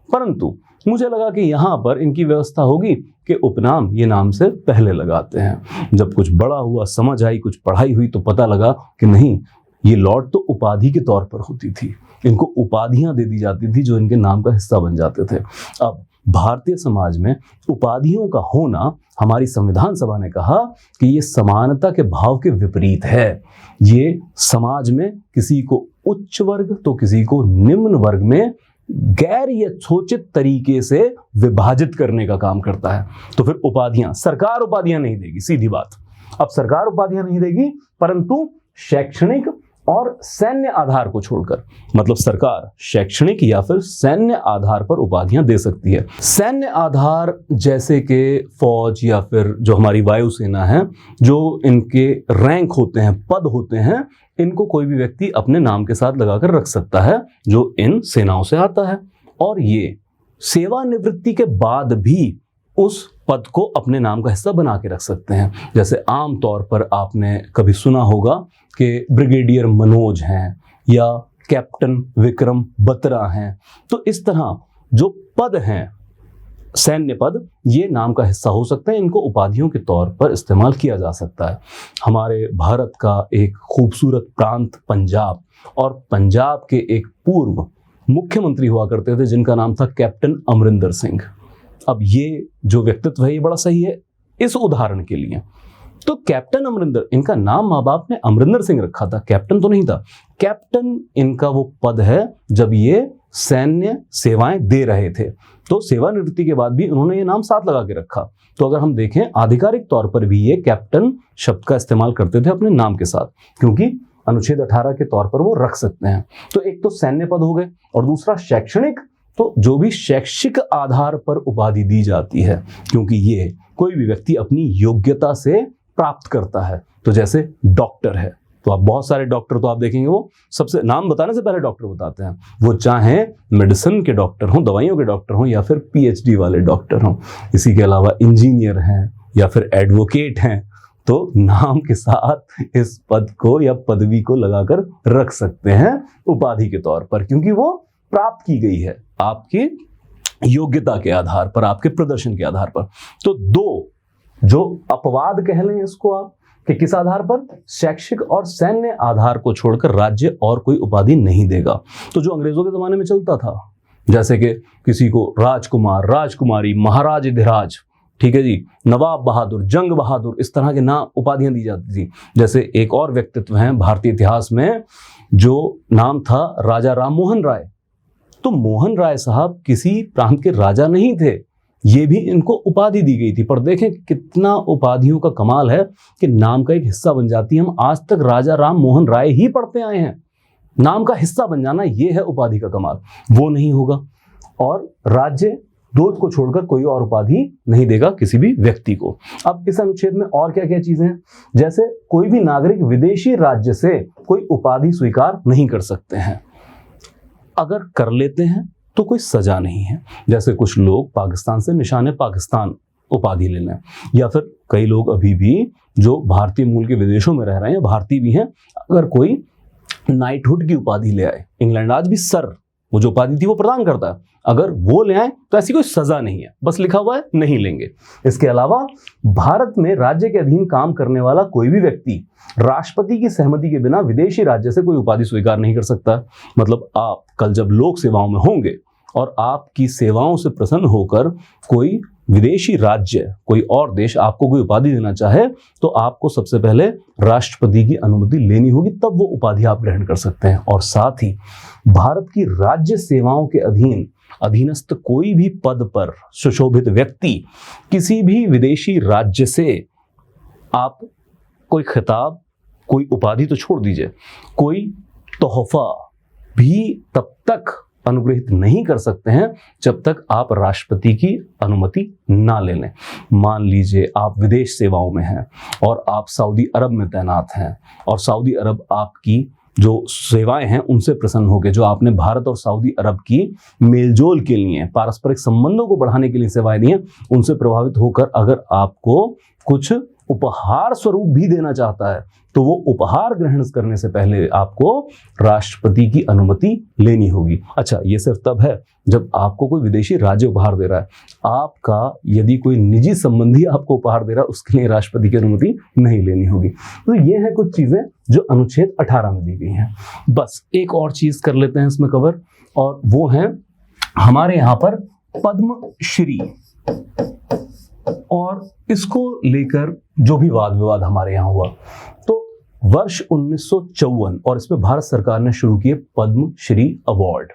परंतु मुझे लगा कि यहाँ पर इनकी व्यवस्था होगी कि उपनाम ये नाम से पहले लगाते हैं। जब कुछ बड़ा हुआ, समझ आई, कुछ पढ़ाई हुई, तो पता लगा कि नहीं, ये लॉर्ड तो उपाधि के तौर पर होती थी, इनको उपाधियां दे दी जाती थी जो इनके नाम का हिस्सा बन जाते थे। अब भारतीय समाज में उपाधियों का होना, हमारी संविधान सभा ने कहा कि ये समानता के भाव के विपरीत है। ये समाज में किसी को उच्च वर्ग तो किसी को निम्न वर्ग में गैर यथोचित तरीके से विभाजित करने का काम करता है। तो फिर उपाधियां, सरकार उपाधियां नहीं देगी, सीधी बात। अब सरकार उपाधियां नहीं देगी, परंतु शैक्षणिक और सैन्य आधार को छोड़कर, मतलब सरकार शैक्षणिक या फिर सैन्य आधार पर उपाधियां दे सकती है। सैन्य आधार जैसे कि फौज या फिर जो हमारी वायुसेना है, जो इनके रैंक होते हैं, पद होते हैं, इनको कोई भी व्यक्ति अपने नाम के साथ लगाकर रख सकता है जो इन सेनाओं से आता है। और ये सेवानिवृत्ति के बाद भी उस पद को अपने नाम का हिस्सा बना के रख सकते हैं। जैसे आम तौर पर आपने कभी सुना होगा कि ब्रिगेडियर मनोज हैं या कैप्टन विक्रम बत्रा हैं। तो इस तरह जो पद हैं, सैन्य पद, ये नाम का हिस्सा हो सकते हैं। इनको उपाधियों के तौर पर इस्तेमाल किया जा सकता है। हमारे भारत का एक खूबसूरत प्रांत पंजाब, और पंजाब के एक पूर्व मुख्यमंत्री हुआ करते थे जिनका नाम था कैप्टन अमरिंदर सिंह। अब ये जो व्यक्तित्व है ये बड़ा सही है इस उदाहरण के लिए। तो कैप्टन अमरिंदर, इनका नाम माँ बाप ने अमरिंदर सिंह रखा था, कैप्टन तो नहीं था। कैप्टन इनका वो पद है जब ये सैन्य सेवाएं दे रहे थे, तो सेवानिवृत्ति के बाद भी उन्होंने ये नाम साथ लगा के रखा। तो अगर हम देखें आधिकारिक तौर पर भी ये कैप्टन शब्द का इस्तेमाल करते थे अपने नाम के साथ, क्योंकि अनुच्छेद 18 के तौर पर वो रख सकते हैं। तो एक तो सैन्य पद हो गए, और दूसरा शैक्षणिक, तो जो भी शैक्षिक आधार पर उपाधि दी जाती है, क्योंकि ये कोई भी व्यक्ति अपनी योग्यता से प्राप्त करता है। तो जैसे डॉक्टर है, तो आप बहुत सारे डॉक्टर तो आप देखेंगे वो सबसे नाम बताने से पहले डॉक्टर बताते हैं, वो चाहे मेडिसिन के डॉक्टर हों, दवाइयों के डॉक्टर हों, या फिर पीएचडी वाले डॉक्टर हों। इसी के अलावा इंजीनियर हैं या फिर एडवोकेट हैं, तो नाम के साथ इस पद को या पदवी को लगाकर रख सकते हैं उपाधि के तौर पर, क्योंकि वो प्राप्त की गई है आपकी योग्यता के आधार पर, आपके प्रदर्शन के आधार पर। तो दो जो अपवाद कह लें इसको आप, कि किस आधार पर, शैक्षिक और सैन्य आधार को छोड़कर राज्य और कोई उपाधि नहीं देगा। तो जो अंग्रेजों के जमाने में चलता था, जैसे कि किसी को राजकुमार, राजकुमारी, महाराज अधिराज, ठीक है जी, नवाब बहादुर, जंग बहादुर, इस तरह के नाम उपाधियां दी जाती थी। जैसे एक और व्यक्तित्व हैं भारतीय इतिहास में, जो नाम था राजा राम मोहन राय। तो मोहन राय साहब किसी प्रांत के राजा नहीं थे, ये भी इनको उपाधि दी गई थी। पर देखें कितना उपाधियों का कमाल है कि नाम का एक हिस्सा बन जाती है। हम आज तक राजा राम मोहन राय ही पढ़ते आए हैं। नाम का हिस्सा बन जाना, ये है उपाधि का कमाल। वो नहीं होगा, और राज्य दो को छोड़कर कोई और उपाधि नहीं देगा किसी भी व्यक्ति को। अब इस अनुच्छेद में और क्या क्या चीजें हैं, जैसे कोई भी नागरिक विदेशी राज्य से कोई उपाधि स्वीकार नहीं कर सकते हैं। अगर कर लेते हैं तो कोई सजा नहीं है। जैसे कुछ लोग पाकिस्तान से निशाने पाकिस्तान उपाधि ले लें, या फिर कई लोग अभी भी जो भारतीय मूल के विदेशों में रह रहे हैं, भारतीय भी हैं, अगर कोई नाइटहुड की उपाधि ले आए, इंग्लैंड आज भी सर, वो जो उपाधि थी वो प्रदान करता है, अगर वो ले आए तो ऐसी कोई सजा नहीं है, बस लिखा हुआ है नहीं लेंगे। इसके अलावा भारत में राज्य के अधीन काम करने वाला कोई भी व्यक्ति राष्ट्रपति की सहमति के बिना विदेशी राज्य से कोई उपाधि स्वीकार नहीं कर सकता। मतलब आप कल जब लोक सेवाओं में होंगे और आपकी सेवाओं से प्रसन्न होकर कोई विदेशी राज्य, कोई और देश आपको कोई उपाधि देना चाहे, तो आपको सबसे पहले राष्ट्रपति की अनुमति लेनी होगी, तब वो उपाधि आप ग्रहण कर सकते हैं। और साथ ही भारत की राज्य सेवाओं के अधीनस्थ कोई भी पद पर सुशोभित व्यक्ति किसी भी विदेशी राज्य से आप कोई खिताब, कोई उपाधि तो छोड़ दीजिए, कोई तोहफा भी तब तक अनुग्रहित नहीं कर सकते हैं जब तक आप राष्ट्रपति की अनुमति ना ले लें। मान लीजिए आप विदेश सेवाओं में हैं और आप सऊदी अरब में तैनात हैं, और सऊदी अरब आपकी जो सेवाएं हैं उनसे प्रसन्न हो गए, जो आपने भारत और सऊदी अरब की मेलजोल के लिए, पारस्परिक संबंधों को बढ़ाने के लिए सेवाएं दी हैं, उनसे प्रभावित होकर अगर आपको कुछ उपहार स्वरूप भी देना चाहता है, तो वो उपहार ग्रहण करने से पहले आपको राष्ट्रपति की अनुमति लेनी होगी। अच्छा, ये सिर्फ तब है जब आपको कोई विदेशी राज्य उपहार दे रहा है। आपका यदि कोई निजी संबंधी आपको उपहार दे रहा है, उसके लिए राष्ट्रपति की अनुमति नहीं लेनी होगी। तो ये है कुछ चीजें जो अनुच्छेद 18 में दी गई हैं। बस एक और चीज कर लेते हैं इसमें कवर, और वो है हमारे यहाँ पर पद्मश्री, और इसको लेकर जो भी वाद विवाद हमारे यहाँ हुआ, तो वर्ष 1954 और इसमें भारत सरकार ने शुरू किए पद्मश्री अवार्ड,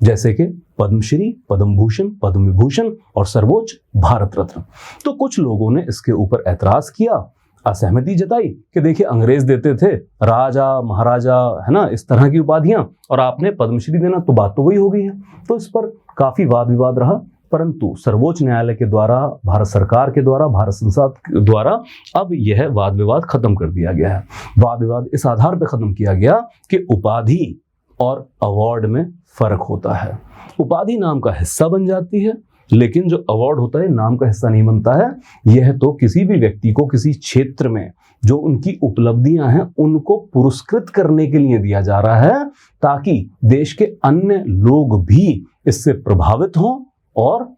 जैसे कि पद्मश्री, पद्म भूषण, पद्म विभूषण और सर्वोच्च भारत रत्न। तो कुछ लोगों ने इसके ऊपर ऐतराज किया, असहमति जताई कि देखिए अंग्रेज देते थे राजा महाराजा, है ना, इस तरह की उपाधियां, और आपने पद्मश्री देना, तो बात तो वही हो गई है। तो इस पर काफी वाद विवाद रहा, परंतु सर्वोच्च न्यायालय के द्वारा, भारत सरकार के द्वारा, भारत संसद के द्वारा अब यह वाद विवाद खत्म कर दिया गया है। वाद विवाद इस आधार पर खत्म किया गया कि उपाधि और अवार्ड में फर्क होता है। उपाधि नाम का हिस्सा बन जाती है, लेकिन जो अवार्ड होता है नाम का हिस्सा नहीं बनता है। यह तो किसी भी व्यक्ति को किसी क्षेत्र में जो उनकी उपलब्धियां हैं उनको पुरस्कृत करने के लिए दिया जा रहा है, ताकि देश के अन्य लोग भी इससे प्रभावित हों और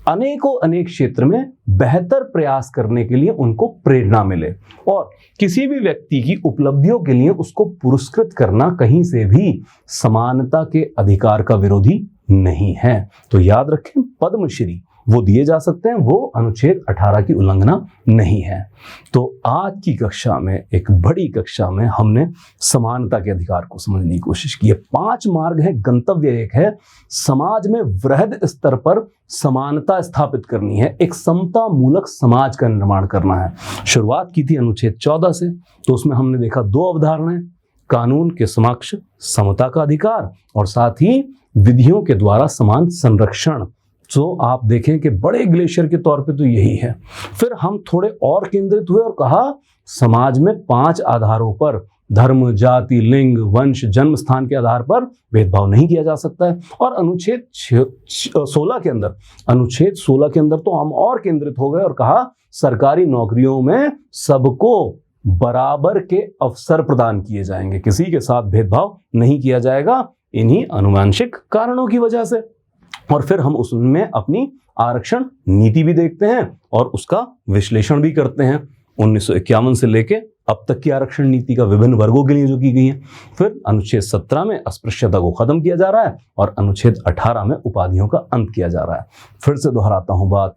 अनेक क्षेत्र में बेहतर प्रयास करने के लिए उनको प्रेरणा मिले। और किसी भी व्यक्ति की उपलब्धियों के लिए उसको पुरस्कृत करना कहीं से भी समानता के अधिकार का विरोधी नहीं है। तो याद रखें, पद्मश्री वो दिए जा सकते हैं, वो अनुच्छेद 18 की उल्लंघना नहीं है। तो आज की कक्षा में, एक बड़ी कक्षा में, हमने समानता के अधिकार को समझने की कोशिश की है। 5 मार्ग है, गंतव्य एक है, समाज में वृहद स्तर पर समानता स्थापित करनी है, एक समता मूलक समाज का निर्माण करना है। शुरुआत की थी अनुच्छेद 14 से, तो उसमें हमने देखा 2 अवधारणाएं, कानून के समक्ष समता का अधिकार और साथ ही विधियों के द्वारा समान संरक्षण। तो आप देखें कि बड़े ग्लेशियर के तौर पे तो यही है। फिर हम थोड़े और केंद्रित हुए और कहा समाज में 5 आधारों पर, धर्म, जाति, लिंग, वंश, जन्म स्थान के आधार पर भेदभाव नहीं किया जा सकता है। और अनुच्छेद 16 के अंदर तो हम और केंद्रित हो गए और कहा सरकारी नौकरियों में सबको बराबर के अवसर प्रदान किए जाएंगे, किसी के साथ भेदभाव नहीं किया जाएगा, इन्हीं अनुवांशिक कारणों की वजह से। और फिर हम उसमें अपनी आरक्षण नीति भी देखते हैं और उसका विश्लेषण भी करते हैं, 1951 से लेके अब तक की आरक्षण नीति का विभिन्न वर्गों के लिए जो की गई है। फिर अनुच्छेद 17 में अस्पृश्यता को खत्म किया जा रहा है और अनुच्छेद 18 में उपाधियों का अंत किया जा रहा है। फिर से दोहराता हूं बात,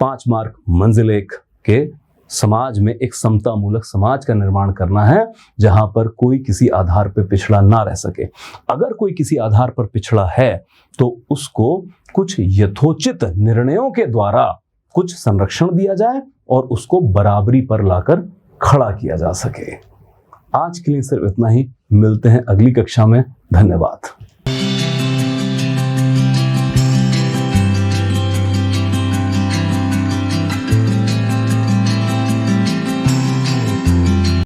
5 मार्ग मंजिल एक के समाज में एक समता मूलक समाज का निर्माण करना है, जहां पर कोई किसी आधार पर पिछड़ा ना रह सके। अगर कोई किसी आधार पर पिछड़ा है तो उसको कुछ यथोचित निर्णयों के द्वारा कुछ संरक्षण दिया जाए और उसको बराबरी पर लाकर खड़ा किया जा सके। आज के लिए सिर्फ इतना ही, मिलते हैं अगली कक्षा में। धन्यवाद।